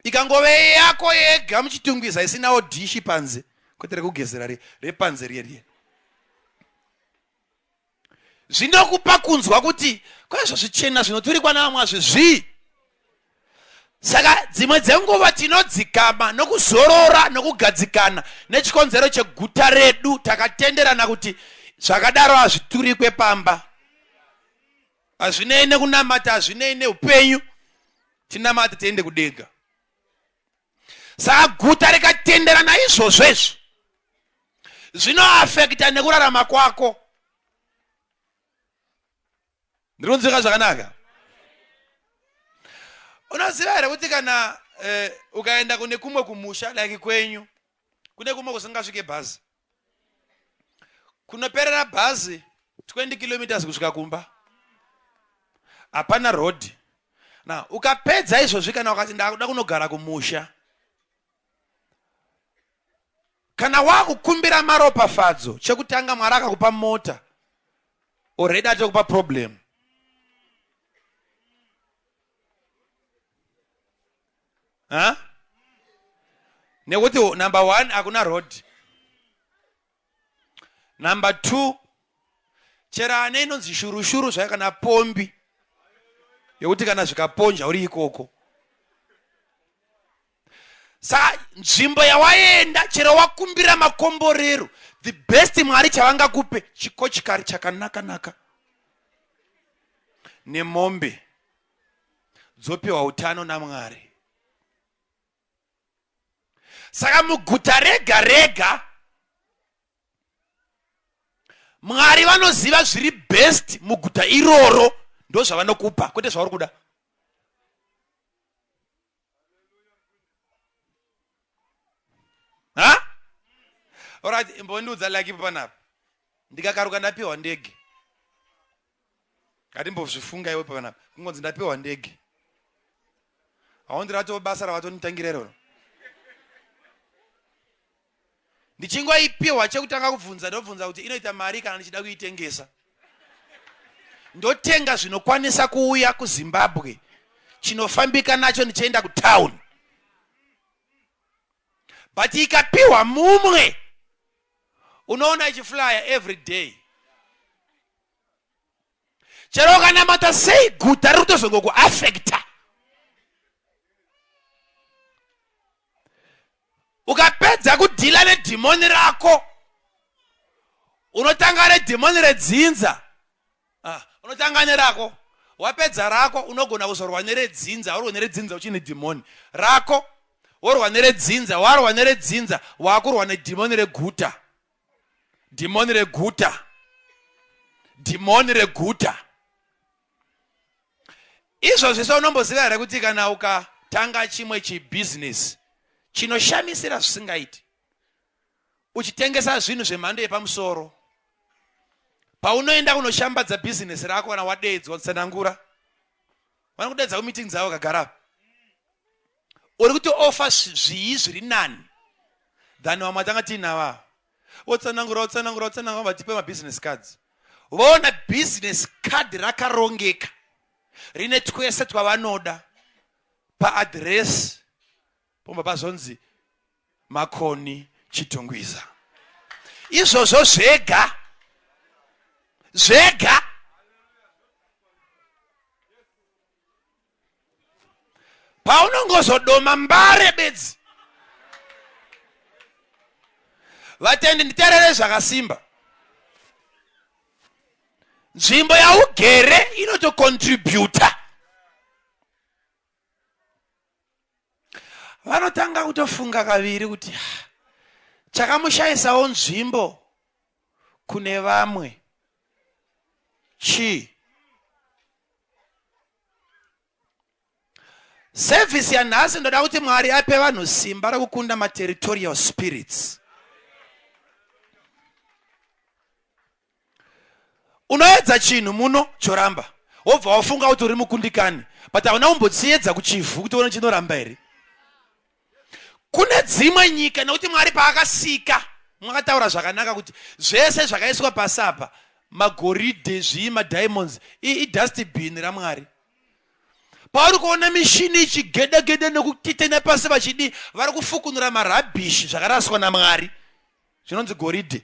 Ikangove yako yega muchitungwiza isinawo dishi panze kwete rekugezera repanze riye. Zvinokupa kunzwa kuti kwazvo zvichena zvinoturikwa navamwe zvizvi. Saka dzimwe dzenguva tinodzikama nokuzorora nokugadzikana nechikonzero cheguta redu takatenderana kuti zvakadaro hazviturikwe pamba. Hazvinei nekunamata, hazvinei neupenyu, tinamata tiende kudenga. Saka guta rikatenderana izvozvo izvo zvinoafekta nekurarama kwako. Ndironzeka zvakanaka. Unoziva here kuti kana ukaenda kune kumwe kumusha like kwenyu kune kumwe kusingasvike bhazi, kunoperera bhazi 20 kilometers kusvika kumba, hapana road. Na ukapedza izvozvi kana ukati ndakuda kunogara kumusha, kana wakukumbira maropafadzo, chekutanga Mwari akakupa mota already atakupa problem. Nekuti number 1 hakuna road. Number 2 chera ane inonzi shurushuru zvakana pombi yekuti kana zvikaponja uri ikoko. Saka nzvimbo yawaenda chero wakumbira makomborero, the best Mwari chavangakupe chikochikari chakanaka nemombe dzopiwa utano naMwari. Saka muguta rega rega Mwari vanoziva zviri best muguta iroro, ndo zvavanokupa kwete zvauri kuda. Alright, imbondiudza like panapa. Ndikakaruka ndapiwa ndege. Ngatimbozvifunga iwe panapa. Kungonzi ndapiwa ndege. Aundirato basa ravatonitangira iroro. Ndichingoipiwa chekutanga kubvunza ndobvunza kuti inoita mari kana ndichida kuitengesa. Ndotenga zvinokwanisa kuuya kuZimbabwe. Chinofambika nacho ndichaenda kutown. But ikapiwa mumwe unoona ichiflyer every day. Chero kana mata sei guta rutozongo kuaffecta. Ukapedza kudhila nedhimoni rako unotanga nedhimoni redzinza. Unotanga nerako, wapedza rako unogona kuzorwa neredzinza, warwa neredzinza uchine dhimoni rako, warwa neredzinza, warwa neredzinza, wakurwa nedhimoni reguta. Dhimoni reguta. Dhimoni reguta. Izvo zvese unomboziva here kuti kana ukatanga chimwe chibusiness chinoshamisira zvisingaiti, uchitengesa zvinhu zvemhando yepamusoro, paunoenda kunoshambadza business rako kana wadedzwa kutsanangura, vanokudedza kumeeting dzavo kagara, uri kuti offer zvii zviri nani than vamwe vatanga tiinava. Wotsanangura vatipe mabusiness cards. Vona business card rakarongeka rine twese twavanoda paaddress pomba pazonzi Makoni Chitongwiza. Izvozvo zvega zvega paunongozodoma mbare bedzi. Vatendi nditerere zvakasimba. Nzvimbo yaugere inotocontributa. Vanotanga kutofunga kaviri kuti chakamushaisawo nzvimbo kune vamwe chi. Service yanhasi ndoda kuti Mwari ape vanhu simba rekukunda materitorial spirits. Unoedza chinhu muno choramba. Wobva wafunga kuti uri mukundikani. But hauna umbotsiedza kuchivhu kuti uone chinoramba here. Kune dzimwe nyika nokuti Mwari paakasika mwakataura zvakanaka kuti zvese zvakaiswa pasi apa magoridhe madiamonds idustbin raMwari. Pauri kuona mishini ichigedegede nekutitena pasi vachidi vari kufukunura marabhishi zvakaraswa naMwari zvinonzi goridhe.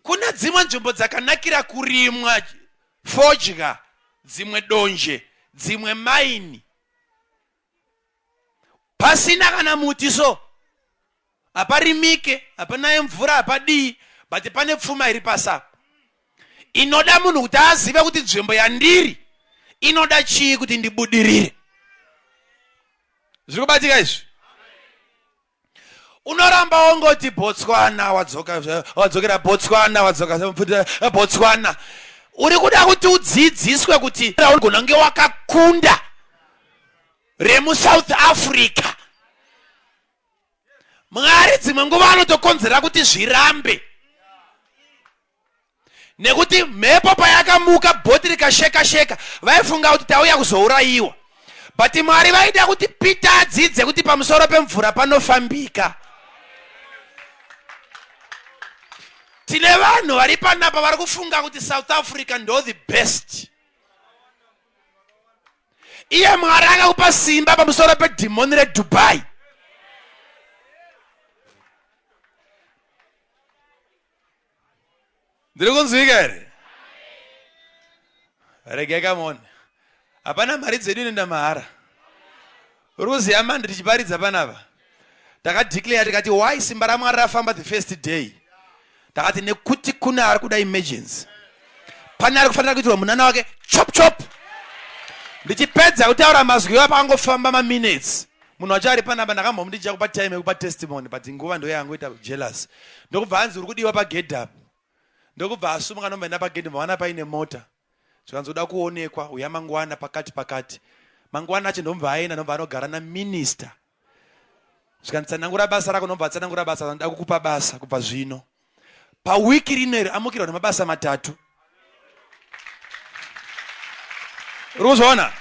Kuna dzimwe nzvimbo dzakanakira kurimwa fodya, dzimwe donje, dzimwe maini pasina kana muti so aparimike, hapanaye mvura, hapadii, but pane pfuma iri pasa. Inoda munhu kuti azive kuti nzvimbo yandiri inoda chii kuti ndibudirire. Zviri kubatika izvi? Unoramba wongoti Botswana wadzokera Botswana wadzoka Botswana. Uri kuda kuti udzidziswe kuti unogona kunge wakakunda remuSouth Africa. Mwari dzimwe nguva anotokonzera kuti zvirambe. Nekuti mhepo payakamuka bhoti rikasheka vaifunga kuti tauya kuzourayiwa. But Mwari vaida kuti Peter adzidze kuti pamusoro pemvura panofambika. Tine vanhu vari panapa vari kufunga kuti South Africa ndo the best. Iye Mwari akakupa simba pamusoro pedhimoni reDubai. Ndiri kunzwika here? Regeka moni. Hapana mari dzedu inoenda mahara. Uri kuziva mandi tichiparidza panapa. Takadeclare tikati why simba raMwari rafamba the first day. Takati nekuti kuna ari kuda emergency. Pane ari kufanira kuitirwa munana wake chop chop. Ndichipedza kutaura mazwi iwapo angofamba ma-minutes. Munhu wacho ari panapa ndakambomu ndichakupa time yekupa testimony but nguva ndo yangoita jealous. Ndokubva hanzi uri kudiwa pagate up. Ndokubva asumuka nombaenda pagate mwana paine mota. Zvikanzoda kuonekwa uya mangwana pakati. Mangwana acho ndomva aenda ndomva anogara naminister. Zvikanditsanangura basa rako ndomva atsanangura basa ndoda kukupa basa kubva zvino. Pawiki rineri amukirwa nemabasa 3. Uri kuzviona?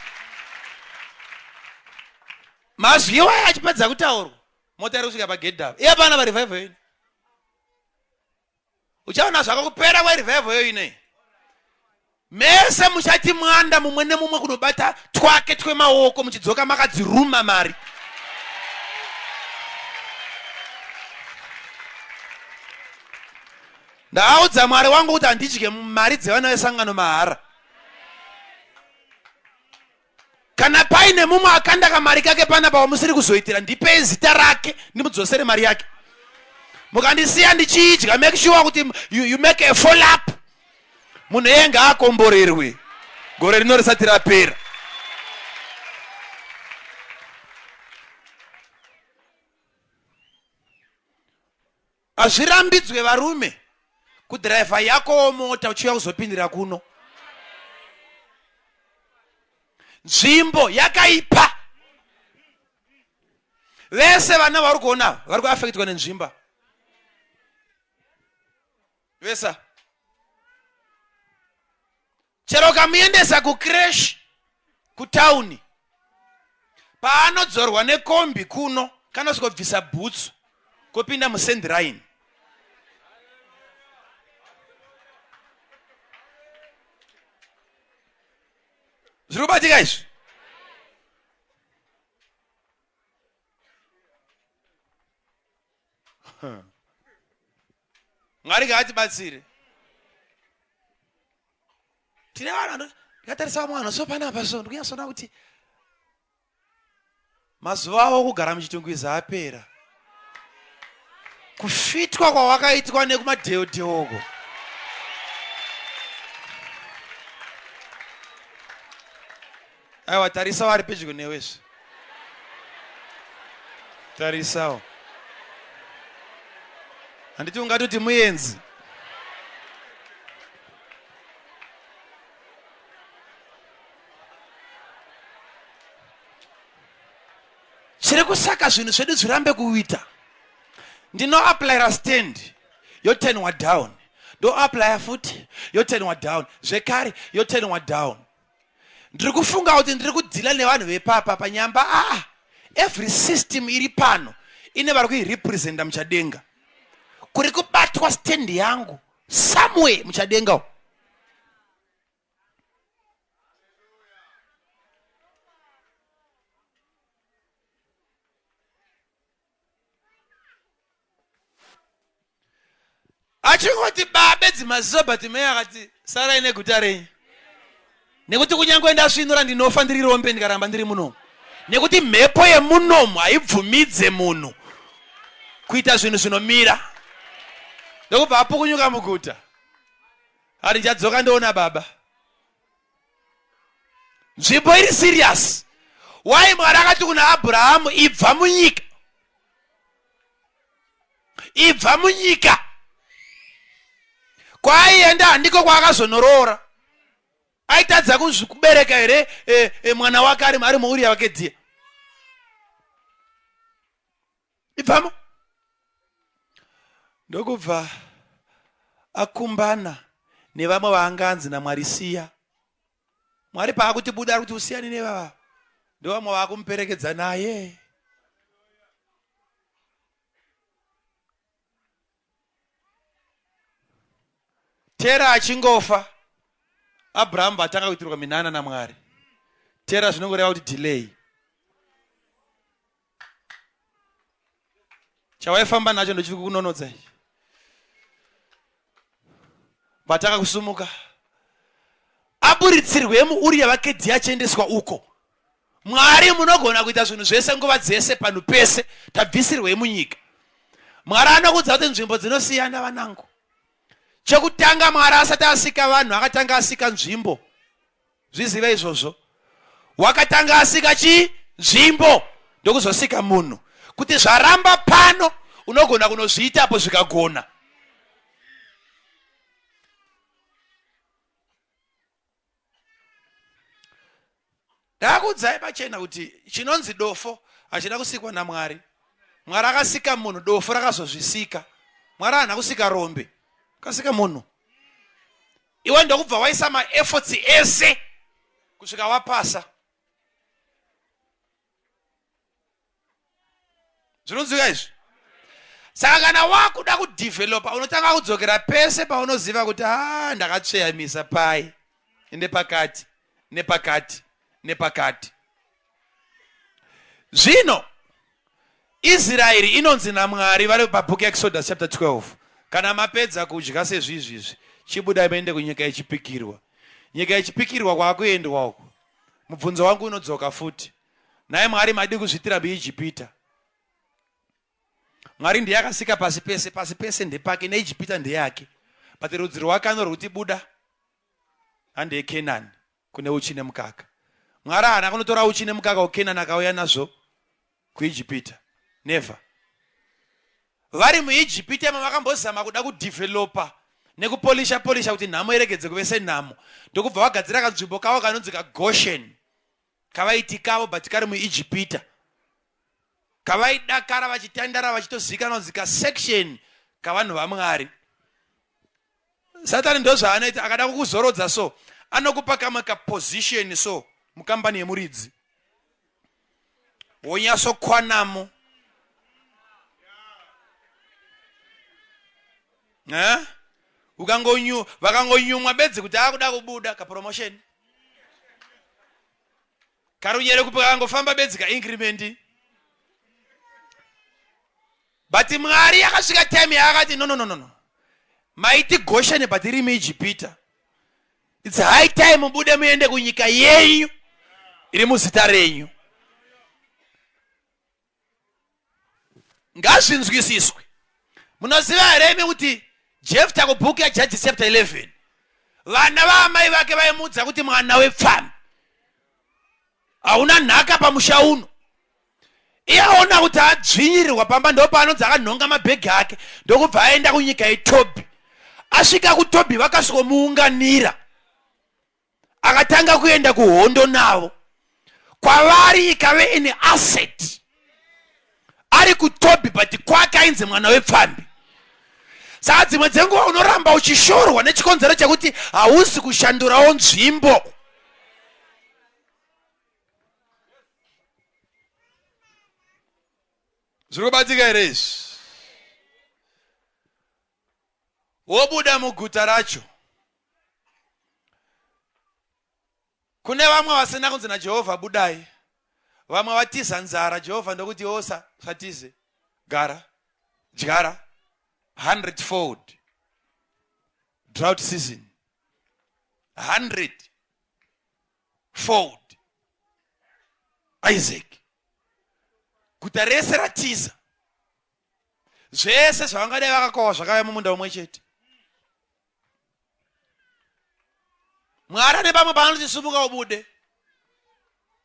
Mazwi iwaya achipedza kutaurwa mota iri kusvika pagate up. Iye pana parevival yoi. Uchaona zvako kupera kwerevival yoi nei. Mese muchati mwanda mumwe nemumwe kunobata twake twemaoko muchidzoka makadziruma mari. Ndaudza Mwari wangu kuti handidye mari dzevana vesangano mahara. Kana paine mumwe akanda kamari kake panapa wamusiri kuzoitira ndipei zita rake ndimudzosere mari yake. Mukandisiya ndichidya, make sure kuti you make a follow up. Munhu yenga akomborerwe. Gore rino risati rapera. Azvirambidzwe varume kudhiraivha yako mota uchiuya kuzopindira kuno. Nzvimbo yakaipa. Vese vana vari kuona vari kuafektwa nenzvimbo. Vesa. Chero kamuendesa kucrash kutauni. Paanodzorwa nekombi kuno kanosvika kubvisa bhutsu kopinda musendiraini. Zviri kubatika izvi? Mwari ngaatibatsire. Tine vanhu ndikatarisa mwana so panapa so ndikunyasona kuti mazuva avo kugara muchitungwiza apera. Kufitwa kwawakaitwa nekumadheodheoko. Aiwa tarisawo ari pedyo newezvo. Tarisawo. Handiti ungatoti muenzi. Chiri kusaka zvinhu zvedu zvirambe kuita. Ndino applyra stand yotenwa down. do apply futhi yotenwa down zvekare yotenwa down. Ndiri kufunga kuti ndiri kudzila nevanhu vepapa panyamba every system iri pano ine vari kuirepresenta muchadenga. Kuri kubatwa stand yangu somewhere muchadenga. Achingoti babe dzimazoba timeya akati Sara ine guta renyu. Nekuti kunyangoenda svinura ndinofa ndiri rombe ndikaramba ndiri munomu. Nekuti mhepo yemunomu haibvumidze munhu kuita zvinhu zvinomira. Ndokubva apukunyuka muguta. Ari ndichadzoka ndoona baba. Nzvimbo iri serious. Why Mwari akati kuna Abrahamu ibva munyika. Ibva munyika. Kwaienda handiko kwaakazonoroora. Aitadza kubereka here mwana wake ari muUria wake dziye. Ibvamo. Ndokubva akumbana nevamwe vaanganzi naMwari siya. Mwari paakuti buda ari kuti usiyani nevava. Ndovamwe vakumuperekedza naye. Tera achingofa. Abraham batanga kuitirwa minana naMwari. Tera zvinongoreva kuti delay. Chawaifamba nacho ndochiri kunonodza. Batanga kusumuka. Aburitsirwe muUria wake dziye achiendeswa uko. Mwari munogona kuita zvinhu zvese nguva dzese pano pese tabvisirwe munyika. Mwari anokudza kuti nzvimbo dzinosiyana vanangu. Chekutanga Mwari asati asika vanhu akatanga asika nzvimbo. Zvizive izvozvo. Wakatanga asika nzvimbo ndokuzosika munhu. Kuti zvaramba pano unogona kunozviitapo zvikagona. Ndakudzai pachena kuti chinonzi dofo hachina kusikwa naMwari. Mwari akasika munhu, dofo rakazozvisika. Mwari haana kusika rombe. Kasika munhu. Iwe ndokubva waisa maefforts ese kusvika wapasa. Zvinonzwika izvi? Saka kana wakuda kudevelopa unotanga kudzokera pese paunoziva kuti ndakatsveyamisa pai. Ende pakati, nepakati, nepakati. Zvino Israeri inonzi naMwari vari pabhuku Exodus chapter 12. Kana mapedza kudya sezvizvizvi chibuda maende kunyika yechipikirwa. Nyika yechipikirwa kwakuendwa uko. Mubvunzo wangu unodzoka futi. Naye Mwari madi kuzvitira muIjipita. Mwari ndiye akasika pasi pese ndepake neIjipita ndeyake. But rudzi rwake anoruti buda hande Canaan kune uchi nemukaka. Mwari haana kunotora uchi nemukaka uKenani akauya nazvo kuIjipita. Never. Vari muIjipita makambozama kuda kudevelopa nekupolisha kuti nhamo iregedze kuve senhamo. Ndokubva vagadzira kanzvimbo kavo kanonzi kaGoshen. Kavaiti kavo but kari muIjipita. Kavaidakara vachitandara vachitozikanwa kunzi kasection kavanhu vaMwari. Satani ndozvaanoita akada kukuzorodza so anokupa kamwe kaposition so mukambani yemuridzi. Wonyasokwanamo. Vakangonyumwa bedzi kuti akuda kubuda kapromotion. Karunyere kupa kangofamba bedzi increment. But Mwari akasvika time yakati no. Maiti Goshen but iri muIjipita. It's high time mubude muende kunyika yenyu iri muzita renyu. Ngazvinzwisiswe. Munoziva here kuti Jefta kubhuku yaJudges chapter 11. Vana vaamai vake vaimudza kuti mwana wepfami. Hauna nhaka pamusha uno. Iye aona kuti adzvinyirirwa pamba ndopaanonzi akanhonga mabhegi ake ndokubva aenda kunyika yeTobhi. Asvika kuTobhi vakasvikomuunganira. Akatanga kuenda kuhondo navo. Kwavari ikave ine asset. Ari kuTobhi but kwake ainzi mwana wepfambi. saka dzimwe dzenguva unoramba uchishorwa nechikonzero chekuti hausi kushandurawo nzvimbo. Zviri kubatika here izvi? Wobuda muguta racho, kune vamwe vasina kunzi naJehovha budai, vamwe vatiza nzara. Jehovha ndokuti osa satize, gara, dyara 100-fold. Drought season 100-fold. Isaac guta rese ratiza, zvese zvavangadai vakakohwa zvakauya mumunda umwe chete. Mwari ane pamwe paanoti sumuka ubude.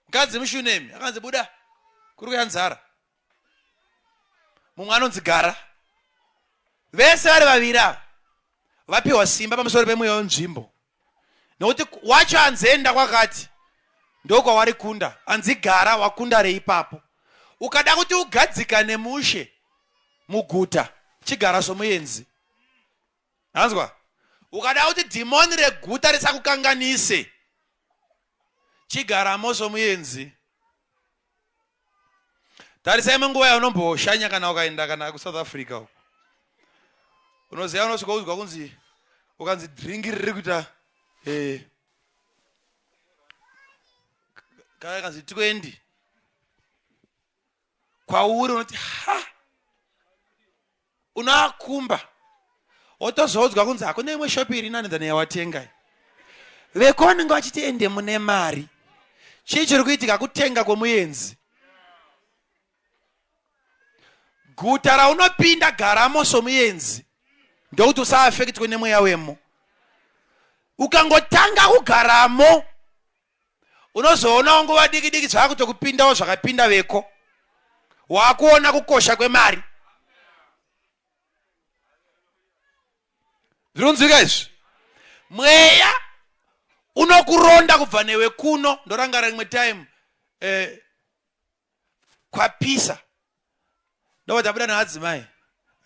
Mukadzi muShunemi akanzi buda, kuri kuya nzara. Mumwe anonzi gara. Vese vari vaviri ava vapiwa simba pamusoro pemweya wenzvimbo, nokuti wacho anzenda kwakati ndokwavari kunda, anzi gara wakunda reipapo. Ukada kuti ugadzikane mushe muguta, chigara somuenzi. Anzwa? Ukada kuti dhimoni reguta risakukanganise, chigaramo somuenzi. Tarisai munguva yaunomboshanya kana ukaenda kana kuSouth Africa uko. Unoziva unosvika uzwa kunzi ukanzi dringi riri kuita kana kanzi 20 kwauri, unoti ha, unoakumba. Wotozodzwa kunzi hakuna imwe shopi iri nani than yawatenga. Veko vanenge vachiti ende mune mari. Chii chiri kuitika? Kutenga kwomuenzi. Guta raunopinda garamo somuenzi, ndokuti usaafekitwe nemweya wemo. Ukangotanga kugaramo, unozoona nguva diki diki zvakutokupindawo zvakapinda veko. Wakuona kukosha kwemari. Zvirunzika izvi? Mweya unokuronda kubva newe kuno. Ndorangara rimwe time kwapisa, ndobva tabuda neadzimai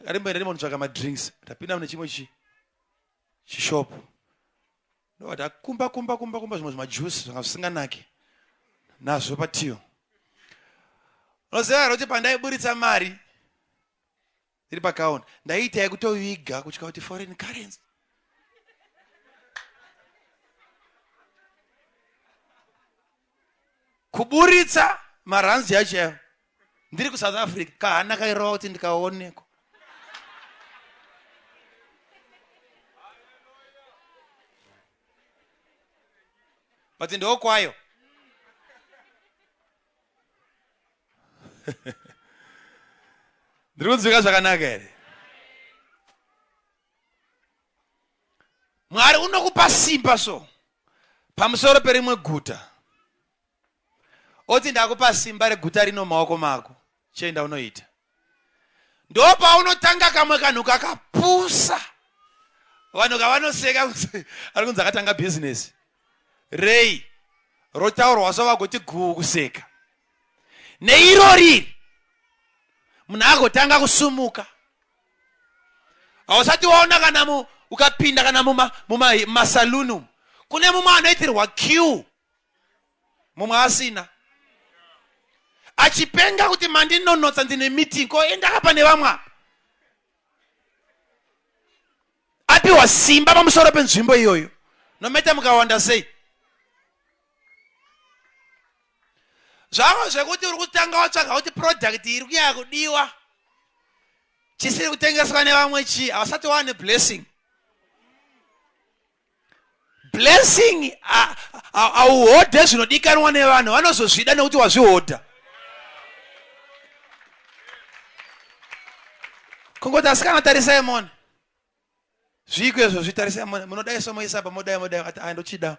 arimboenda ndimbonotsvaka madrinks, tapinda mune chimwe chishopu, ndobva takumba zvimwe zvimajuice zvanga zvisinganake nazvo patiyo. Unoziva kuti pandaiburitsa mari iri pakaunti, ndaiita yekutoviga kutya kuti foreign currency. Kuburitsa maranzi yacho ndiri kuSouth Africa, kahana kairova kuti ndikaoneko. But ndokwayo. Ndiri kunzwika zvakanaka here? Mwari unokupa simba so pamusoro perimwe guta, oti ndakupa simba reguta rino maoko mako, chenda unoita. Ndopa unotanga kamwe kanhu kakapusa. Vanhu kavanoseka ari kunzi akatanga business rei rotaurwa savagoti guu kuseka. Neiro riri munhu agotanga kusumuka. Hausati waona kana ukapinda kana mumasaluni, kune mumwe anoitirwa queue, mumwe asina. Achipenga kuti mandinonotsa ndine meeting, ko enda apa nevamwe apa. Apiwa simba pamusoro penzvimbo iyoyo, nometa mukawanda sei. Zvavo zvekuti uri kutanga watsvaga kuti product iri kuya kudiwa, chisiri kutengeswa nevamwe chii, havasati wane blessing. Blessing auhodhe zvinodikanwa nevanhu, vanozozvida nekuti wazvihodha. Kungoti asikana tarisai mone. Zvikwezvo zvitarisai mone. Munodai somoisa apa modai ati ndochida.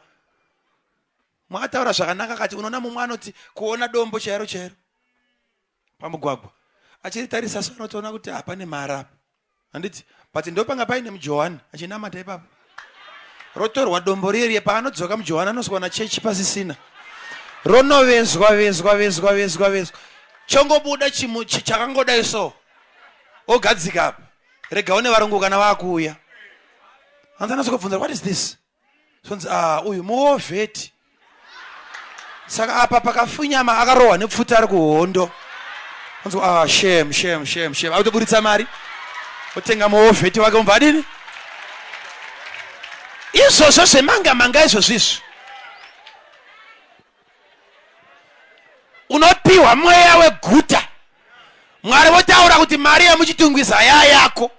Mwataura zvakanaka kati unoona mumwe anoti kuona dombo chairo pamugwagwa. Achiritarisa so anotoona kuti hapane mari apa. Handiti but ndopanga paine muJohani achinamata ipapo. Rotorwa dombo riri paanodzoka muJohani anoswana chechi pasisina. Ronovezwa. Chongobuda chimu chakangodai so. Ogadzika apa. regaone varungu kana vakuuya anzanasokubvunza what is this sonzi uyu muovheti saka apa pakafunyama akarohwa nepfuta ari kuhondo anzi shame autoburitsa mari otenga muovheti wake umva adini izvozvo zvemanga izvozvizvo unopiwa mweya weguta Mwari votaura kuti mari yemuchitungwiza yako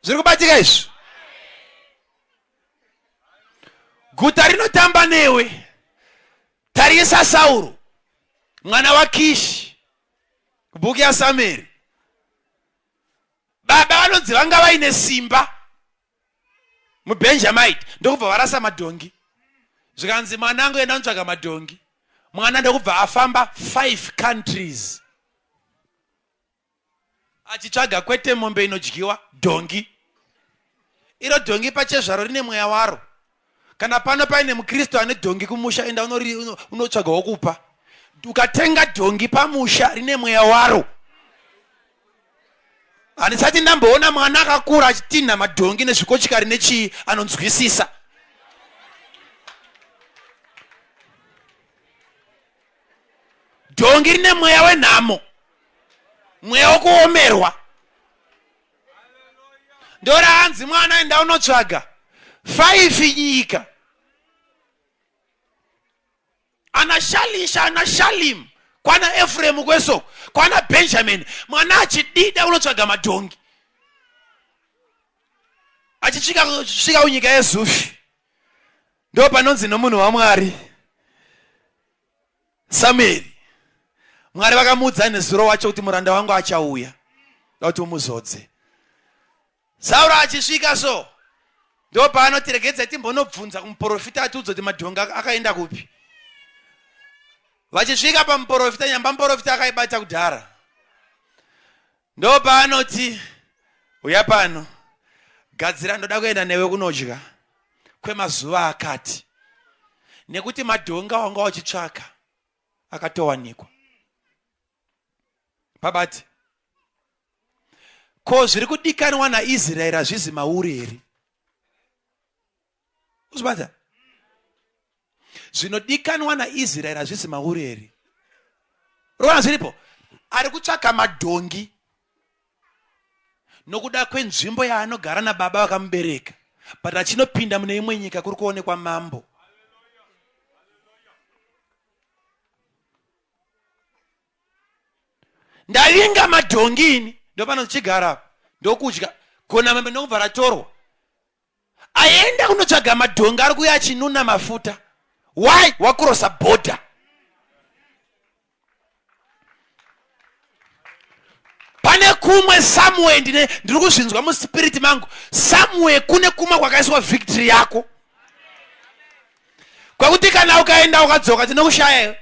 zviri kubatika izvo guta rinotamba newe. Tarisa Sauro mwana wa Kishi kubhuku yaSamueri. Baba vanonzi vanga vaine simba muBenjamite ndokubva varasa madhongi. Zvikanzi mwanangu enda kutsvaga madhongi. Mwana ndokubva afamba 5 countries achitsvaga kwete mombe inodyiwa dhongi. Iro dhongi pachezvaro rine mweya waro. Kana pano paine mukristo ane dhongi kumusha enda unotsvaga wokupa. Ukatenga dhongi pamusha rine mweya waro. Handisati ndamboona mwana akakura achitinha madhongi nezvikochikari nechii anonzwisisa. Dhongi rine mweya wenhamo, mweya wokuomerwa. Ndora hanzi mwana enda unotsvaga 5 nyika. Ana Shalisha, ana Shalim, kwana Ephraim kweso, kwana Benjamin. Mwana achidida unotsvaga madhongi. Achisvika unyika yeZufi. Ndo panonzi nomunhu waMwari Samueri. Mwari vakamuudza nezuro wacho kuti muranda wangu achauya kuti umuzodze. Sauro achisvika so ndo paanotiregedza timbonobvunza kumuprofita atiudza kuti madhongi akaenda kupi. Vachisvika pamuprofita nyamba muprofita akaibata kudhara. Ndo paanoti uya pano gadzira ndoda kuenda newe kunodya kwemazuva akati. Nekuti madhongi wanga wachitsvaka akatowanikwa. Babati ko zviri kudikanwa naIsraeri hazvizi mauri here? Uzibata zvinodikanwa naIsraeri hazvizi mauri here? Rona zviripo ari kutsvaka madhongi nokuda kwenzvimbo yaanogara nababa vakamubereka, but achinopinda mune imwe nyika kuri kuonekwa mambo. Ndavinga madhongini ndo panochigara ndokudya kona mambe ndokubva ratorwa. Aenda kunotsvaga madhongi ari kuya achinuna mafuta. Why? Wakurosa border. Pane kumwe somewhere ndiri kuzvinzwa muspirit mangu. Somewhere kune kumwe kwakaiswa victory yako. Kwakuti kana ukaenda ukadzoka tinokushaya.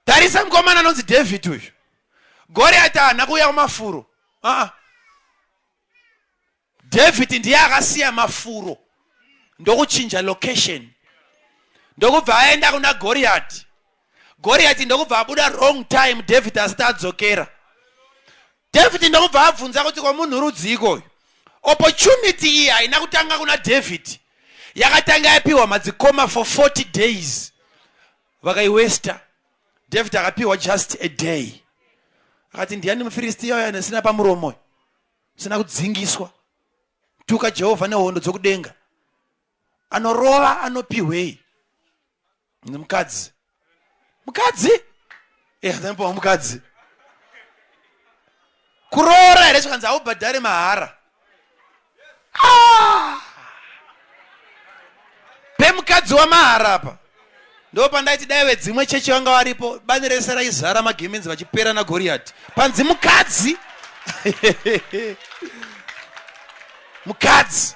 Tarisa mukomana anonzi David uyu. Goriati haana kuuya kumafuro. David ndiye akasiya mafuro ndokuchinja location. Ndokubva aenda kuna Goriati. Goriati ndokubva abuda wrong time David asati adzokera. David ndokubva abvunza kuti kwa munhu rudziko uyu. Opportunity iyi haina kutanga kuna David. Yakatanga yapiwa madzikoma for 40 days. Vakaiwesta. David akapiwa just a day. Akati ndiani muFilistia uya nesina pamuromo, sina kudzingiswa. Tuka Jehovha nehondo dzokudenga. Anorova anopiwei. Mukadzi. Mukadzi? Ndambo mukadzi. Kuroora here zvikanzi aubhadhare mahara. Pemukadzi wamahara apa. Ndo pandaiti dai vedzimwe chechi vanga varipo bani rese raizara magemenzi vachipera naGoriati. Panzi mukadzi. Mukadzi.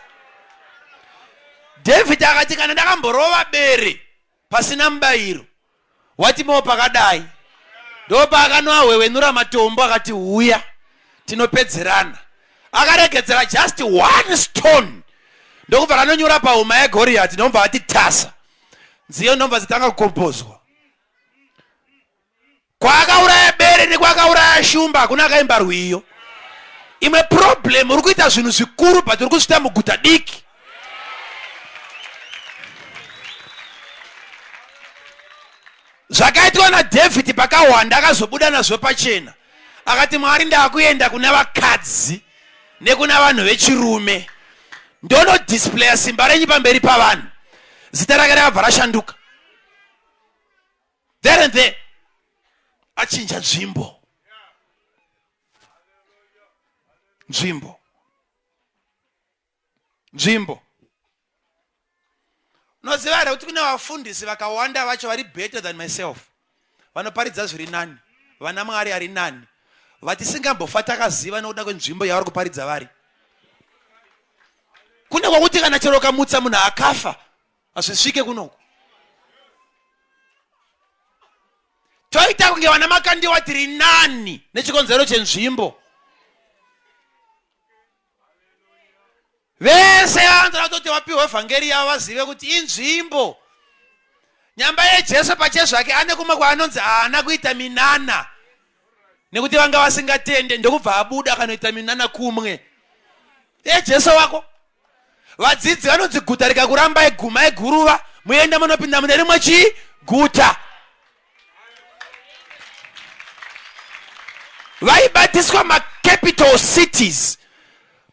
David akati kana ndakamborova bere pasina mubayiro watimowo pakadai. Ndo paakanoahwewenura matombo akati uya tinopedzerana. Akaregedzera just 1 stone. Ndokubva kanonyura pahuma yaGoriati ndomubva ati tasa. Nziyo ndomba zitanga kukombozwa. shumba hakuna akaimba rwiyo. Imwe problem uri kuita zvinhu zvikuru but uri kuzvita muguta diki. Zvakaitwa naDavid pakawanda akazobuda nazvo pachena. Akati Mwari ndakuenda kuna vakadzi nekuna vanhu vechirume. Ndono display simba renyu pamberi pavanhu. Zita rake rakabva rashanduka. There and there. Achinja nzvimbo. Nzvimbo. Unoziva here kuti kune vafundisi vakawanda vacho vari better than myself. Vanoparidza zviri nani. Vana Mwari ari nani. Vatisingambofa takaziva nokuda kwenzvimbo yavari kuparidza vari. Kune kwakuti kana chero kamutsa munhu akafa azvisvike kunoku. Toita kunge vana Makandiwa tiri nani nechikonzero chenzvimbo. Vese vanzira kuti vapiwe vhangeri yavo vazive kuti inzvimbo. Nyamba yeJesu pachezvake ane kumwe kwaanonzi haana kuita minana. Nekuti vanga vasingatende ndokubva abuda kanoita minana kumwe. Jesu wako. Vadzidzi vanonzi guta rikakuramba iguma iguruva muenda munopinda mune rimwe chiguta. Vaibatiswa macapital cities.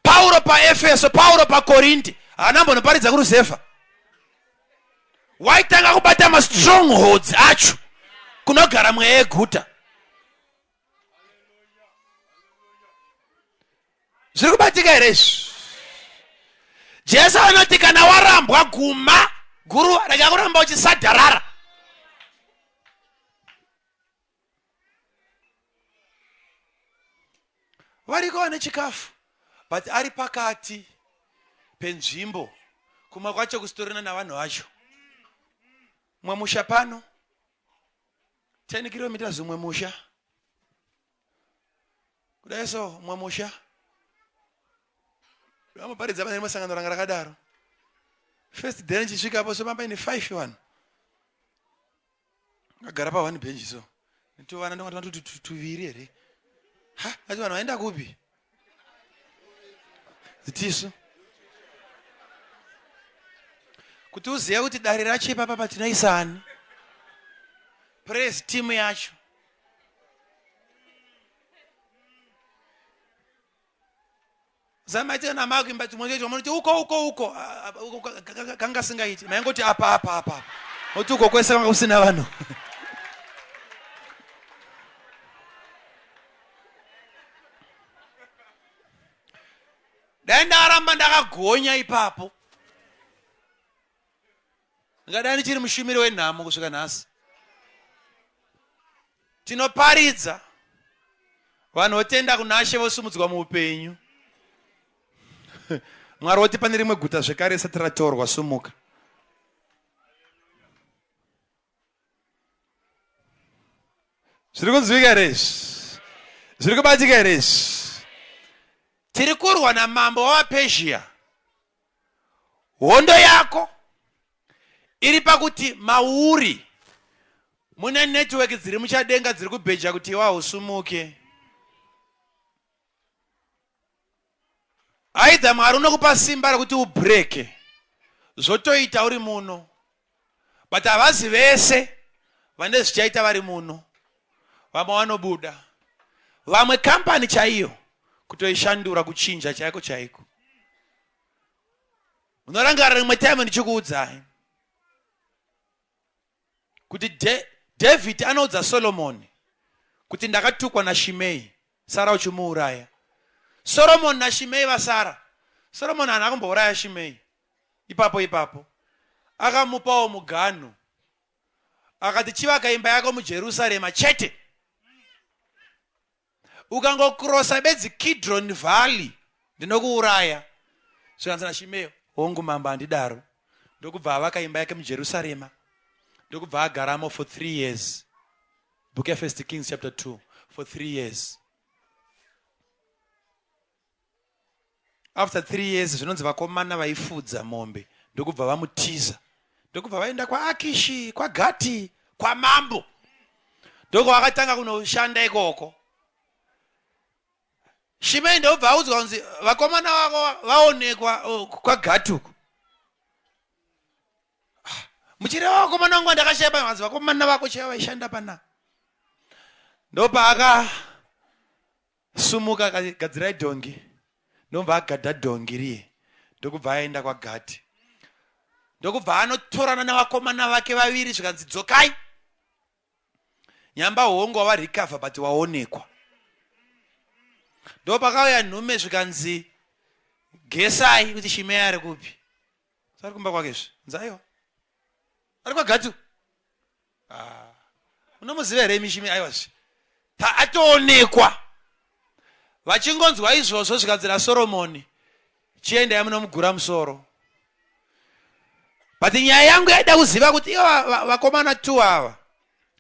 Paulo pa Efeso, Paulo pa Korinti. Anambonoparidza kuruzefa. Waitanga kubata ma strongholds acho kunogara mweya yeguta. Zviri kubatika here izvi? Jesu anoti kana warambwa guma guruva rakakuramba uchisadharara. Variko vane chikafu but ari pakati penzvimbo kumwe kwacho kusitorina navanhu vacho. Mwe musha pano 10 kilometers umwe musha. Kudai so mwe musha. Vamaparidza vane masangano ranga rakadaro. First day nchisvika hapo so pamba ine 5-1. Agara pa 1 bench so. Nito vana ndonga tuviri here. Ha, ati vanhu vaenda kupi? Zitiso. Kuti uziya kuti dare rachipa papa tinoisani. Praise team yacho. Zamaite na magu imbati mwenye jomuti uko kanga singaiti mayangoti apa oti uko kwese kanga usina vanhu. Denda aramba ndakagonya ipapo. Ngadani chiri mushumiri wenhamo kusvika nhasi. Tinoparidza vanhu votenda kuna She vosimudzwa muupenyu. Mwari woti pane rimwe guta zvekare seTerRITORIAL rwasumuka. Zviri kunzwika here izvi? Zviri kubatika here izvi? Tiri kurwa namambo wavaPezhia. Hondo yako iri pakuti mauri mune network dziri muchadenga dziri kubheja kuti iwa usumuke. Aidha Mwari unokupa simba rekuti ubreke zvotoita uri muno. But havazi vese vane zvichaita vari muno. Vamwe vanobuda. Vamwe kampani chaiyo kutoishandura kuchinja chaiko chaiko. Unorangarira rimwe time ndichikuudzai kuti David anoudza Solomoni kuti ndakatukwa naShimei Sara uchimuuraya. Solomon naShimei vasara. Solomon haana kumbouraya Shimei. Ipapo akamupawo muganhu akati chivaka imba yako muJerusarema chete. Ukangokrosa bedzi Kidron Valley ndinokuuraya. Zvikanzi naShimei hongu mambo handidaro. Ndokubva avaka imba yake muJerusarema. Ndokubva agaramo for 3 years. Book of 1 Kings chapter 2 for 3 years. After 3 years zvinonzi vakomana vaifudza mombe ndokubva vamutiza. Ndokubva vaenda kwa Akishi, kwa Gati, kwa mambo. Ndoko vakatanga kunoshanda ikoko. Shime ndobva audzwa kunzi vakomana vako vaonekwa kwaGatuku. Muchireva vakomana vangu ndakashaya vanzi vakomana vako chaiva vaishanda pana. Ndopa akasumuka akagadzira dhongi. Ndobva agadha dhongi riye. Ndokubva aenda kwaGati. Ndokubva anotorana navakomana vake vaviri zvikanzi dzokai. Nyamba hongo wavarikavha but waonekwa. Ndopakauya nhume zvikanzi gesai kuti Shime ari kupi. Sari kumba kwake nzaiwa. Ari kwaGatu. Unomuziva here imi Shime aiwa zvi. Atoonekwa. Vachingonzwa izvozvo zvikanzira Soromoni. Chienda munomugura musoro. But nyaya yangu yaida kuziva kuti ivo vakomana 2 ava.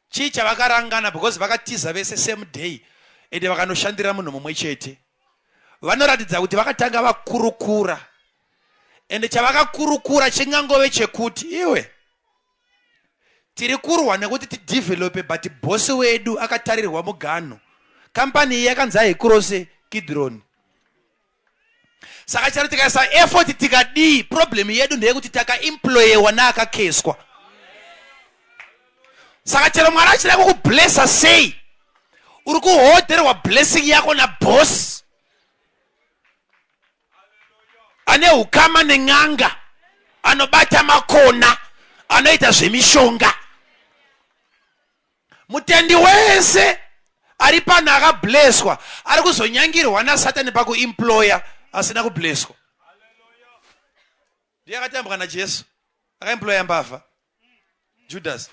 Chii chavakarangana because vakatiza vese same day. Ende vakanoshandira munhu mumwe chete. Vanoratidza kuti vakatanga vakurukura. Ende chavakakurukura chingangove chekuti iwe tiri kurwa nekuti tidevelope but bosi wedu akatarirwa muganho. Kampani iyi yakanzi aikurose Kidron. Saka charo tikaisa effort tikadii problem yedu ndeyekuti takaemployewa naakakeswa. Saka chero Mwari achida kukublessa sei uri kuhoderwa blessing yako na boss ane ukama neng'anga anobata makona anoita zvemishonga. Mutendi wese ari pano akablesswa ari kuzonyangirwa naSatani pakuemploya asina kublesswa. Ndiye akatambuka naJesu akaemploya mbavha Judas.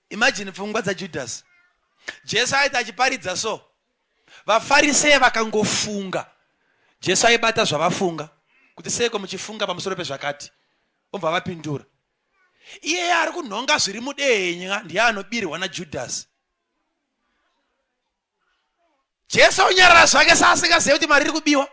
Imagine pfungwa dzaJudas. Jesu aita achiparidza so. VaFarisei vakangofunga. Jesu aibata zvavafunga. Kuti seiko muchifunga pamusoro pezvakati. Obva vapindura. Iye ari kunhonga zviri mudehenya ndiye anobirwa naJudas. Jesu unyarara zvake saasingazivi kuti mari iri kubiwa.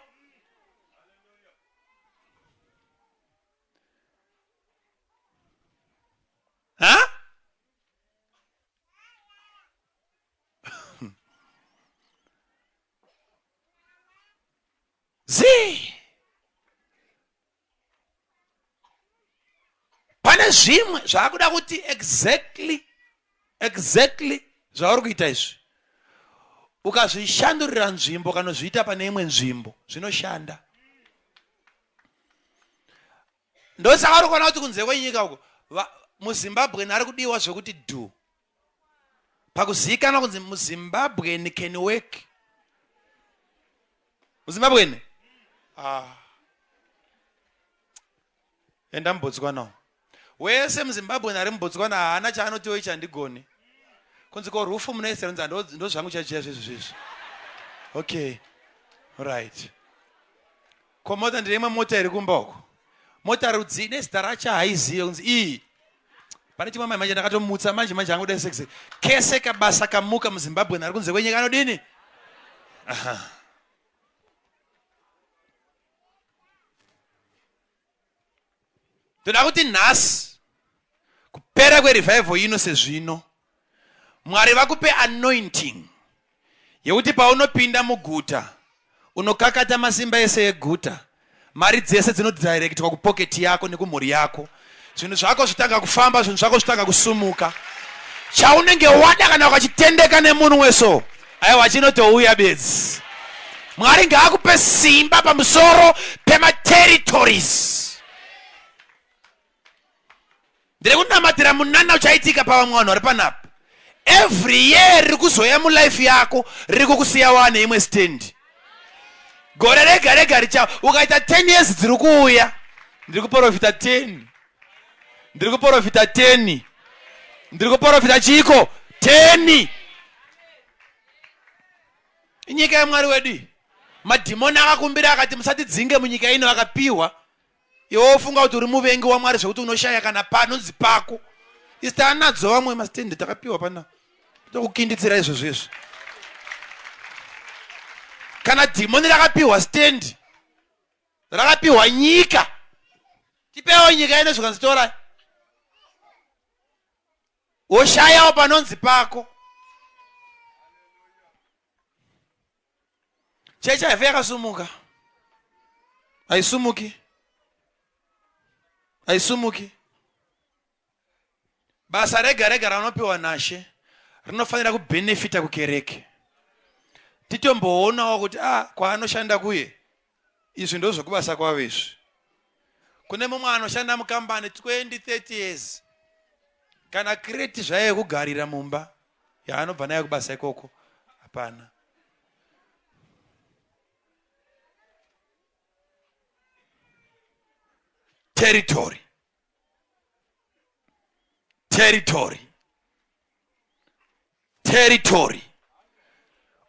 Pane zvimwe zvaakuda kuti exactly zvauri kuita izvi ukazvishandurira nzvimbo kana zviita pane imwe nzvimbo zvinoshanda. Ndosaka uri kuona kuti kunze kwenyika uko muZimbabwe ari kudiwa zvokuti do pakuzivikanwa kunzi muZimbabwe can work. muZimbabwe enda muBotswana. Wese muZimbabwe ari muBotswana haana chaanotiwo ichi handigoni. Kunzi ko rufu munoiserenza ndo zvangu chachiya zvezvo. Okay. Right. Ko mota ndine imwe mota iri kumba uko. Mota rudzi nezita racho haizive kunzi iyi. Pane chimwe manje ndakatomutsa manje hangu dai sexe. Kese kabasa kamuka muZimbabwe ari kunze kwenyika anodini? Toda kuti nhasi kupera kwerevival ino sezvino Mwari vakupe anointing yekuti paunopinda muguta unokakata masimba ese eguta, mari dzese dzinodirectwa kupocket yako nekumhuri yako, zvinhu zvako zvitanga kufamba, zvinhu zvako zvitanga kusumuka. Chaunenge wada kana ukachitendeka nemunhu weso aiwa chinotouya bedzi. Mwari ngaakupe simba pamusoro pematerritories. Ndiri kunamatira munana uchaitika pavamwe vanhu vari panapa. Every year riri kuzoya mulife yako riri kukusiya wane imwe stand. Gore rega rega richa ukaita 10 years dziri kuuya ndiri kuprofita 10. Ndiri kuprofita 10. Ndiri kuprofita chiko 10. Inyika yaMwari wedu. Madhimoni akakumbira akati musati dzinge munyika ino akapiwa. Iwe ufunga kuti uri muvengi waMwari zvekuti unoshaya kana panonzi pako. Isita anadzo vamwe mastendi takapiwa pana. Tokukinditsira izvo zvizvo. Kana dhimoni rakapiwa stand, rakapiwa nyika, tipewo nyika ino zvikanzitora oshayawo panonzi pako. chechi haife yakasumuka. Haisumuki. Haisumuki. Basa rega rega ranopiwa nashe rinofanira kubenefita kukereke. Titomboona kuti kwaanoshanda kuye izvi ndozvo kubasa kwavo izvi. Kune mumwe anoshanda mukambani 20-30 years. Kana kreti zvaye kugarira mumba yaanobva nayo kubasa ikoko hapana. Territory. Territory. Territory.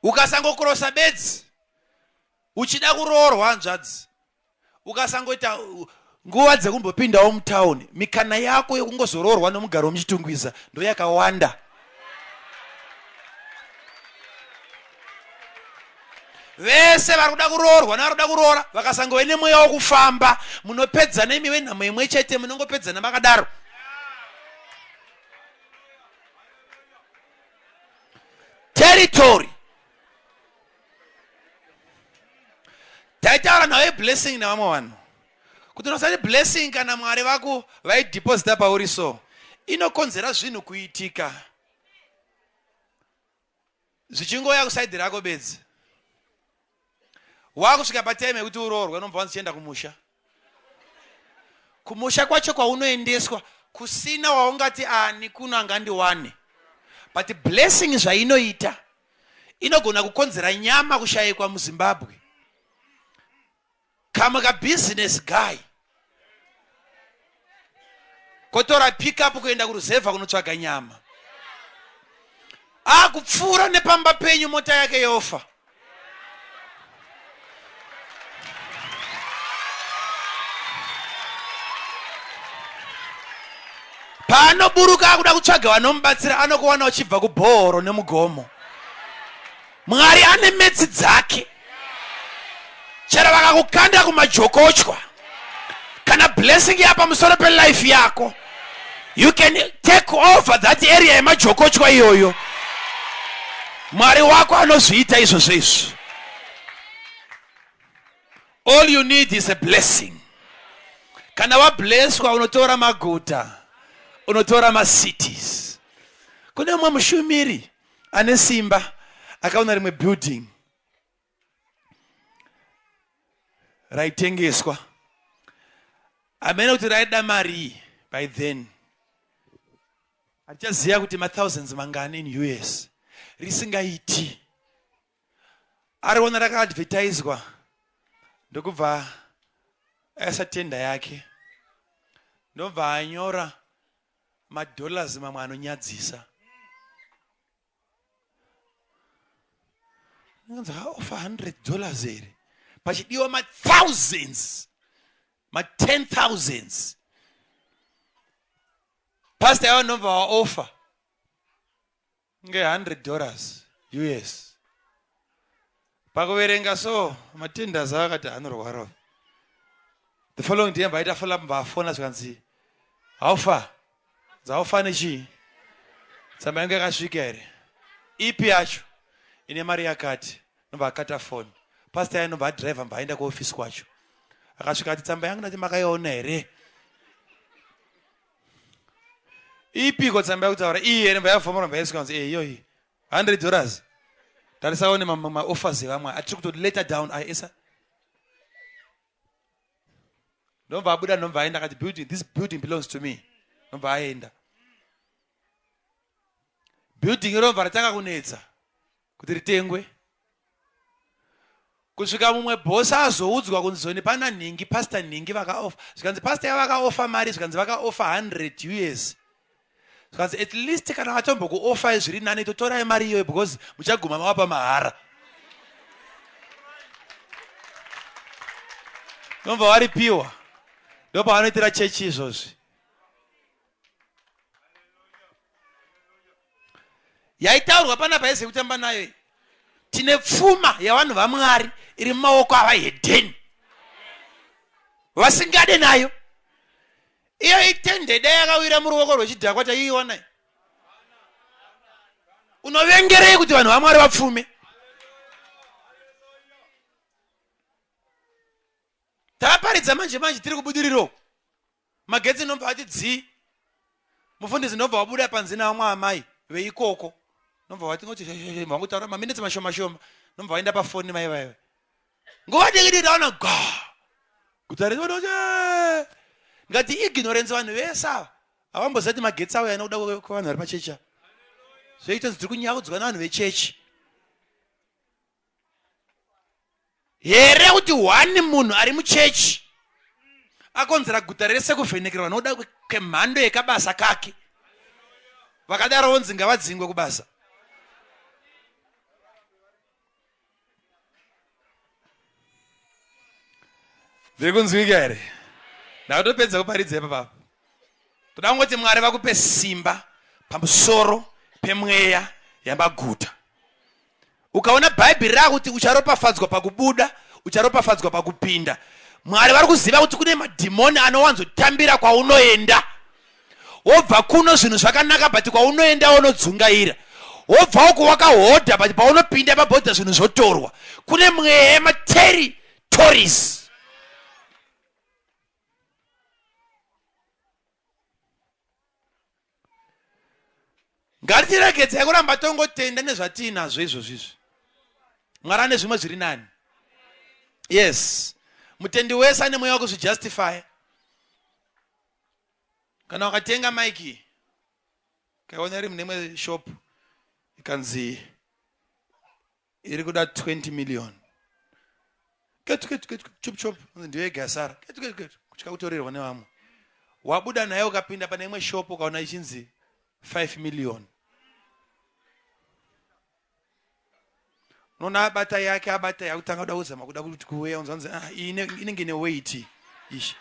Ukasangokurosa bedzi uchida kuroorwa hanzvadzi, ukasangoita nguva dzekumbopindawo mutauni, mikana yako yekungozoroorwa nomugaro womuchitungwiza ndo yakawanda. Vese vari kuda kuroorwa navari kuda kuroora vakasangove nemweya wokufamba, munopedzana imiwe nhamo imwe chete, munongopedzana makadaro. Territory. Taitaura nawe blessing na vamwe vanhu kuti unosati blessing kana Mwari vako vaideposita pauri so inokonzera zvinhu kuitika zvichingoya kusaidhi rako bedzi. Wakusvika patime yekuti uroorwe unobva wanzichienda kumusha. Kumusha kwacho kwaunoendeswa kusina waungati ani kuno angandiwane. But blessing zvainoita inogona kukonzera nyama kushayikwa muZimbabwe. Kama ka business guy kotora pick up kuenda kuruzevha kunotsvaga nyama, akupfuura nepamba penyu mota yake yofa. Paanoburuka akuda kutsvaga vanomubatsira anokuwana uchibva kubhoro nemugomo. Mwari ane metsi dzake. Chero vakakukanda kumajokochwa kana blessing yapa musoro pe life yako, you can take over that area yemajokochwa iyoyo. Mwari wako anozviita izvozvo izvo. All you need is a blessing. Kana wablesswa unotora maguta, unotora macities. Kune mumwe mushumiri ane simba akaona rimwe building raitengeswa, amene kuti raida mari by then atichaziva kuti ma-thousands mangani in US, risingaiti. Ariona rakaadvertiswa ndokubva aisa tenda yake, ndobva anyora $, mamwe anonyadzisa. Nganzi offer $100 here. Pachidiwa ma-thousands, ma-10,000s. Pastor yawa nobva waoffer nge $100 US. Pakuverenga so matenders akati anorwara. The following day mbaita follow up mbafona zvikanzi haufa dzaofa nechi tsamba yangu yakasvika here, ipi yacho ine mari yakati, nobva akata phone. Pastor yanobva adriver mbaenda kuofisi kwacho, akasvika ati tsamba yangu ndati makaiona here, ipiko tsamba yakutaura iyi here, mbayavhomora mbaisvika kunzi iyoyi $100 tarisaone maoffers evamwe atiri kutoti later down aisa. Nobva abuda nobva aenda akati this building belongs to me, nobva aenda. Building irobva ratanga kunetsa kuti ritengwe, kusvika mumwe bosi azoudzwa kunzi zoni pana nhingi pastor nhingi vakaofa, zvikanzi pastor yavakaofa mari, zvikanzi vakaofa $100 US. Zvikanzi at least kana vatombokuofa zviri nani totorai mari iyoyo because muchaguma mawapa mahara. Nobva waripiwa, ndopa vanoitira chechi izvozvi. Yaitaurwa panapa yese kutamba nayo, tine pfuma yavanhu vaMwari iri mumaoko avahedheni vasingade nayo. Iyo itende dai yakawira muruoko rwechidhakwa taiiona. Unovengerei kuti vanhu vaMwari vapfume? Taparidza manje tiri kubudiriro. Magetsi nobva ati dzi. Mufundisi nobva wabuda panzina wamwe amai veikoko. Nobva wati ngoti mangutaura maminitsi mashoma shoma. Nobva waenda pafoni mai vai. Nguva dikiti taona Gutare ndoje. Ngati ignorance vanhu vesa. Avambozati magetsi awo yana kuda kuvanhu vari pachecha. Zvoita zitiri kunyaudzwa navanhu vechechi. Here kuti one munhu ari muchechi akonzera guta rese kuvhenekerwa nokuda kwemhando yekabasa kake. Vakadaro vonzi ngavadzingwe kubasa. Ndiri kunzwika here? Ndakutopedza kuparidza ipapo. Toda kungoti Mwari vakupe simba pamusoro pemweya yamaguta. Ukaona Bhaibheri rako kuti ucharopafadzwa pakubuda, ucharopafadzwa pakupinda. Mwari vari kuziva kuti kune madhimoni anowanzotambira kwaunoenda. Wobva kuno zvinhu zvakanaka but kwaunoenda unodzungaira. Wobva uko wakahodha but paunopinda pabhodha zvinhu zvotorwa. Kune mweya yematerritories. Ngatiregedzei kuramba tongotenda nezvatinazvo izvozvo izvi. Mwari ane zvimwe zviri nani. Yes. Mutendi wese ane mweya wekuzvijustify. Kana wakatenga maiki, kaona iri mune shop ikanzi iri kuda 20 million. Ketu chop ndiyo gasara. Ketu kuchika kutorerwa nevamwe. Wabuda nayo ukapinda pane imwe shop ukaona ichinzi 5 million. Nona abata yake kutanga kuda kuzama kuda kuti kuweya unzanzi inenge ine weight ishi.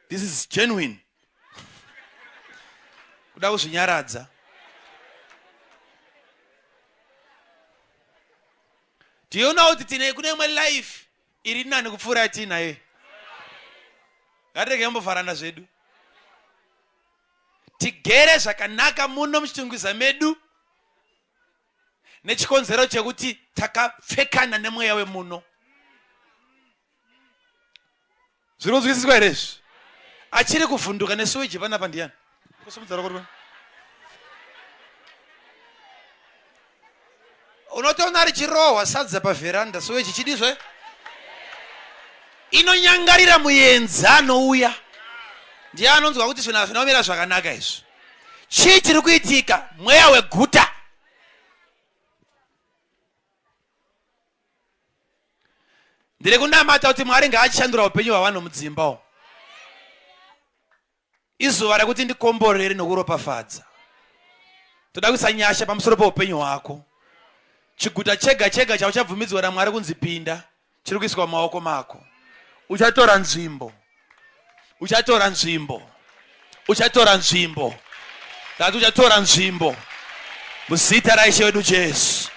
This is genuine. Kuda kuzvinyaradza. Do you know kuti kune imwe life iri nani kupfuura yatinayo? Ngatirege kumbofarana zvedu. Tigere zvakanaka muno muchitungwiza medu. Nechikonzero chekuti takapfekana nemweya wemuno. Zvinozwisiswa here izvi? Achiri kuvhunduka nesuweji panapa ndiani? Kusimudzara kuti unotoona richirohwa sadza pavheranda suweji chidizve? Inonyangarira muenza anouya. Ndiye anonzwa kuti zvinhu zvinomira zvakanaka izvi. Chii chiri kuitika? Mweya weguta. Ndiri kunamata kuti Mwari ngaachishandura upenyu hwavanhu mudzimba. Izuva rekuti ndikomborere nokuropafadza. Toda kuisa nyasha pamusoro poupenyu hwako. Chiguta chega chega chauchabvumidzwa naMwari kunzi pinda chiri kuiswa mumaoko mako. Uchatora nzvimbo. Uchatora nzvimbo. Uchatora nzvimbo. Tati uchatora nzvimbo. Muzita raIshe wedu Jesu.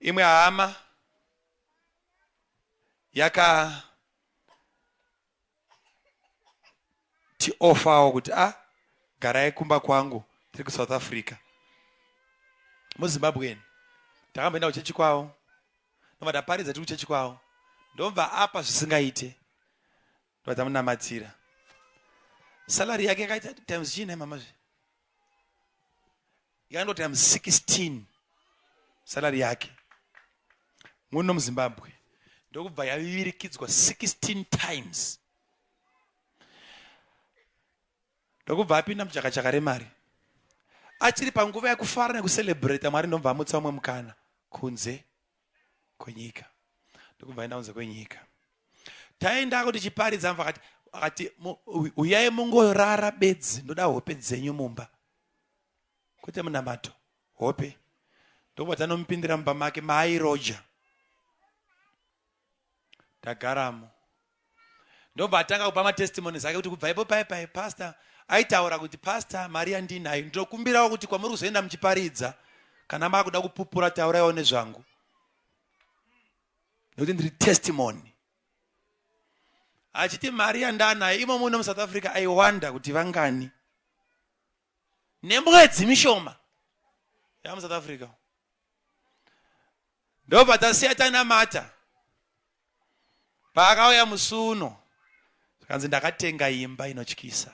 Imwe hama yaka ti offer kuti garai kumba kwangu tiri ku South Africa. MuZimbabwe takamboenda kuchechi kwavo. Ndobva taparidza tiri kuchechi kwavo. Ndobva apa zvisingaite. Ndobva tamunamatira. Salary yake yakaita times chini mama. Yakando times 16 salary yake. Muno muZimbabwe. Ndokubva yavirikidzwa 16 times. Ndokubva apinda muchakachaka remari. Achiri panguva yakufara nekucelebrate Mwari ndobva amutsa umwe mukana kunze kwenyika. Ndokubva aenda kunze kwenyika. Taenda kuti chiparidza mva akati uyai mungorara bedzi ndoda hope dzenyu mumba. Kuti munamato hope. Ndokubva tanomupindira mumba make mai Roger. Tagaramo. Ndobva atanga kupa matestimonies ake kuti kubva ipo pai pastor aitaura kuti pastor Maria ndinayo ndokumbirawo kuti kwamuri kuzoenda muchiparidza kana makuda kupupura tauraiwo nezvangu. Nekuti ndiri testimony. Achiti Maria ndanayo imo muno muSouth Africa aiwanda kuti vangani. Nemwedzi mishoma. South Africa. Ndobva tasiya tanamata. Pakauya musuno. Kanzi ndakatenga imba inotyisa.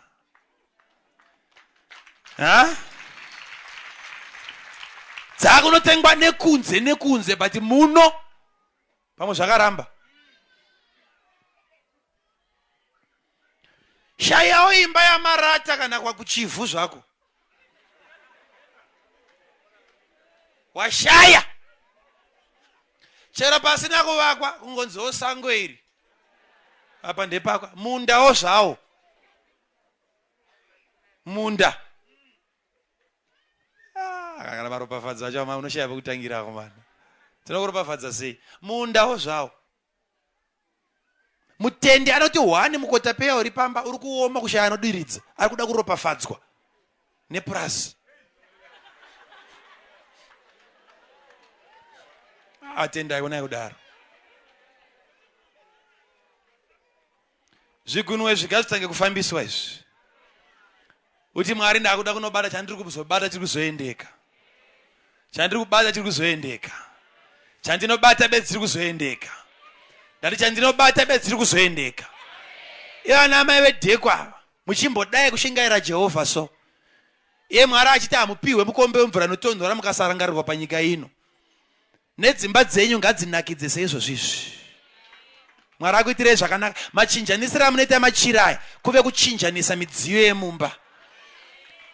Ha? Dzakunotengwa nekunze but muno pamwe zvakaramba. Shayawo imba yamarata kana kwakuchivhu zvako. Washaya. Chero pasina kuvakwa kungonziwo sango iri. Apa ndepakwa mundawo zvawo. Munda. Kana maropafadza acho unoshaya pekutangirako mana. Tinokuropafadza sei? Mundawo zvawo. Mutende anoti wani mukotapeya uri pamba uri kuoma kushaya anodiridza. Ari kuda kuropafadzwa. Neprasi. Atendai onai kudaro. Zvigunwe zvikazitange kufambiswa izvi. Uti Mwari ndakuda kunobata chandiri kuzobata chiri kuzoendeka. Chandiri kubata chiri kuzoendeka. Chandinobata bedzi chiri kuzoendeka. Ndati chandinobata bedzi chiri kuzoendeka. Ivana mai vedhekwa muchimbodai kushingaira Jehovha so. Iye Mwari achiti amupiwe mukombe wemvura inotonhora mukasarangarirwa panyika ino. Nedzimba dzenyu ngadzinakidze seizvo zvizvi. Mwari akuitirei zvakanaka. Machinjanisira munoita machiraya kuve kuchinjanisa midziyo yemumba.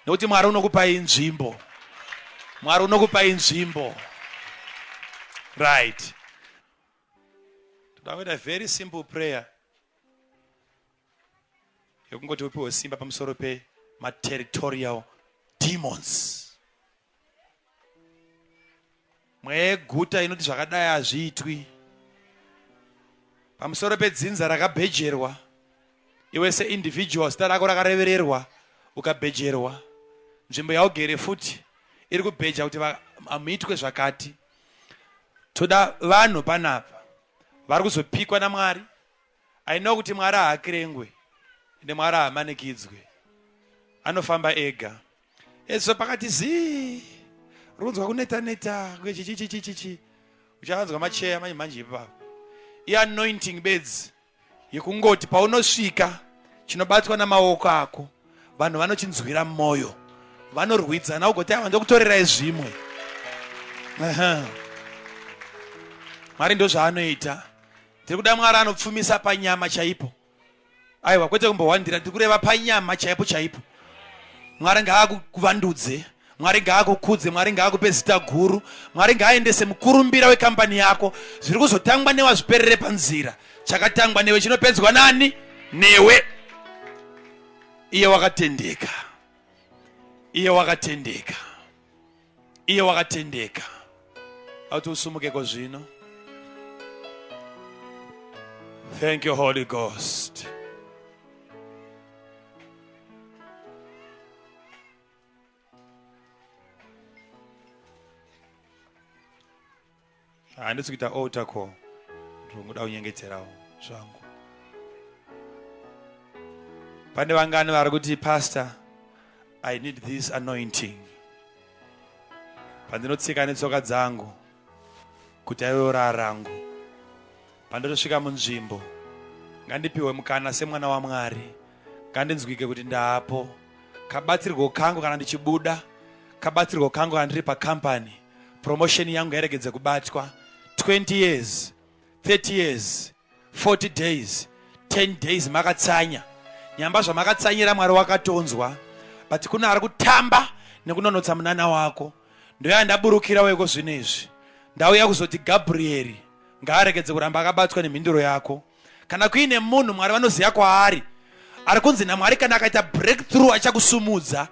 Nekuti Mwari unokupai nzvimbo. Mwari unokupai nzvimbo. Right. Toda kuita very simple prayer. Yekungoti upiwe simba pamusoro pe ma-territorial demons. Mweguta inoti zvakadai hazviitwi. Pamusoro pedzinza rakabhejerwa. Iwe se-individual zita rako rakarevererwa. Ukabhejerwa. Nzvimbo yaugere futi iri kubheja kuti muitwe zvakati. Toda vanhu panapa vari kuzopikwa naMwari. I know kuti Mwari haakirengwe ende Mwari haamanikidzwe. Anofamba ega. Eso pakati zii runzwa kuneta chichi. Uchanzwa macheya manje ipapo. I-anointing beds yekungoti paunosvika chinobatwa namaoko ako. Vanhu vanochinzwira moyo. Vanorwidzana ugoti ava ndokutorerai zvimwe. Mwari ndo zvaanoita. Tiri kuda Mwari anopfumisa panyama chaipo. Aiwa kwete kumbowandira tiri kureva panyama chaipo. Mwari ngaakuvandudze. Mwari ngaakukudze. Mwari ngaakupe zita guru. Mwari ngaaendese mukurumbira wekambani yako. Zviri kuzotangwa newazviperere panzira. Chakatangwa newe chinopedzwa nani? Newe. Iye wakatendeka. Iye wakatendeka. Iye wakatendeka. Auti usumuke kozvino. Thank you, Holy Ghost. Handisi kuita altar call. Ndinoda kunyengeterawo zvangu. Pane vangani vari kuti pastor, I need this anointing. Pandinotsika netsoka dzangu kuti aive rangu. Pandotosvika munzvimbo ngandipiwe mukana semwana waMwari. Ngandinzwike kuti ndaapo. Kabatsirwo kangu kana ndichibuda. Kabatsirwo kangu kana ndiri pakampani. Promotion yangu yaregedze kubatwa. 20 years, 30 years, 40 days, 10 days makatsanya. Nyamba zvamakatsanyira Mwari wakatonzwa. But kuna ari kutamba nekunonotsa munana wako. Ndoya ndaburukira weko zvinezvi. Ndauya kuzoti Gabriel ngaaregedze kuramba akabatwa nemhinduro yako. Kana kuine munhu Mwari vanoziva kwaari. Ari kunzi naMwari kana akaita breakthrough achakusumudza.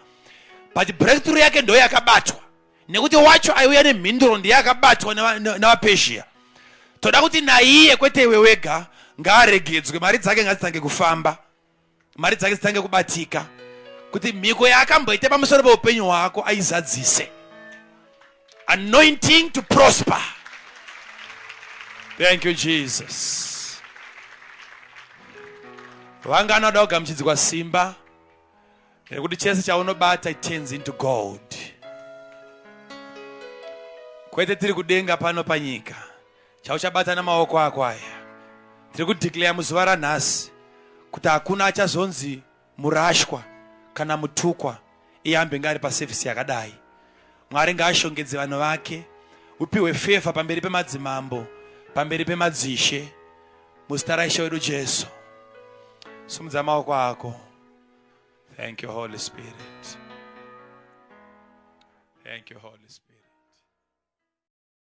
But breakthrough yake ndo yakabatwa. Nekuti wacho aiuya nemhinduro ndiye akabatwa navaPezhia. Toda kuti naiye kwete iwe wega ngaaregedzwe. Mari dzake ngadzitange kufamba. Mari dzake dzitange kubatika. Kuti mhiko yaakamboita pamusoro peupenyu hwako aizadzise. Anointing to prosper. Thank you, Jesus. Vangana vada kugamuchidzwa simba rekuti chese chaunobata it turns into gold. kwete tiri kudenga pano panyika chauchabata namaoko ako aya tiri kudeclare muzuva ranhasi kuti hakuna achazonzi murashwa kana mutukwa iyambe ngari pasevhisi yakadai. Mwari ngaashongedze vanhu vake, upiwe favor pamberi pemadzimambo, pamberi pemadzishe, muzita raIshe wedu Jesu. Simudza maoko ako. Thank you, Holy Spirit. Thank you, Holy Spirit.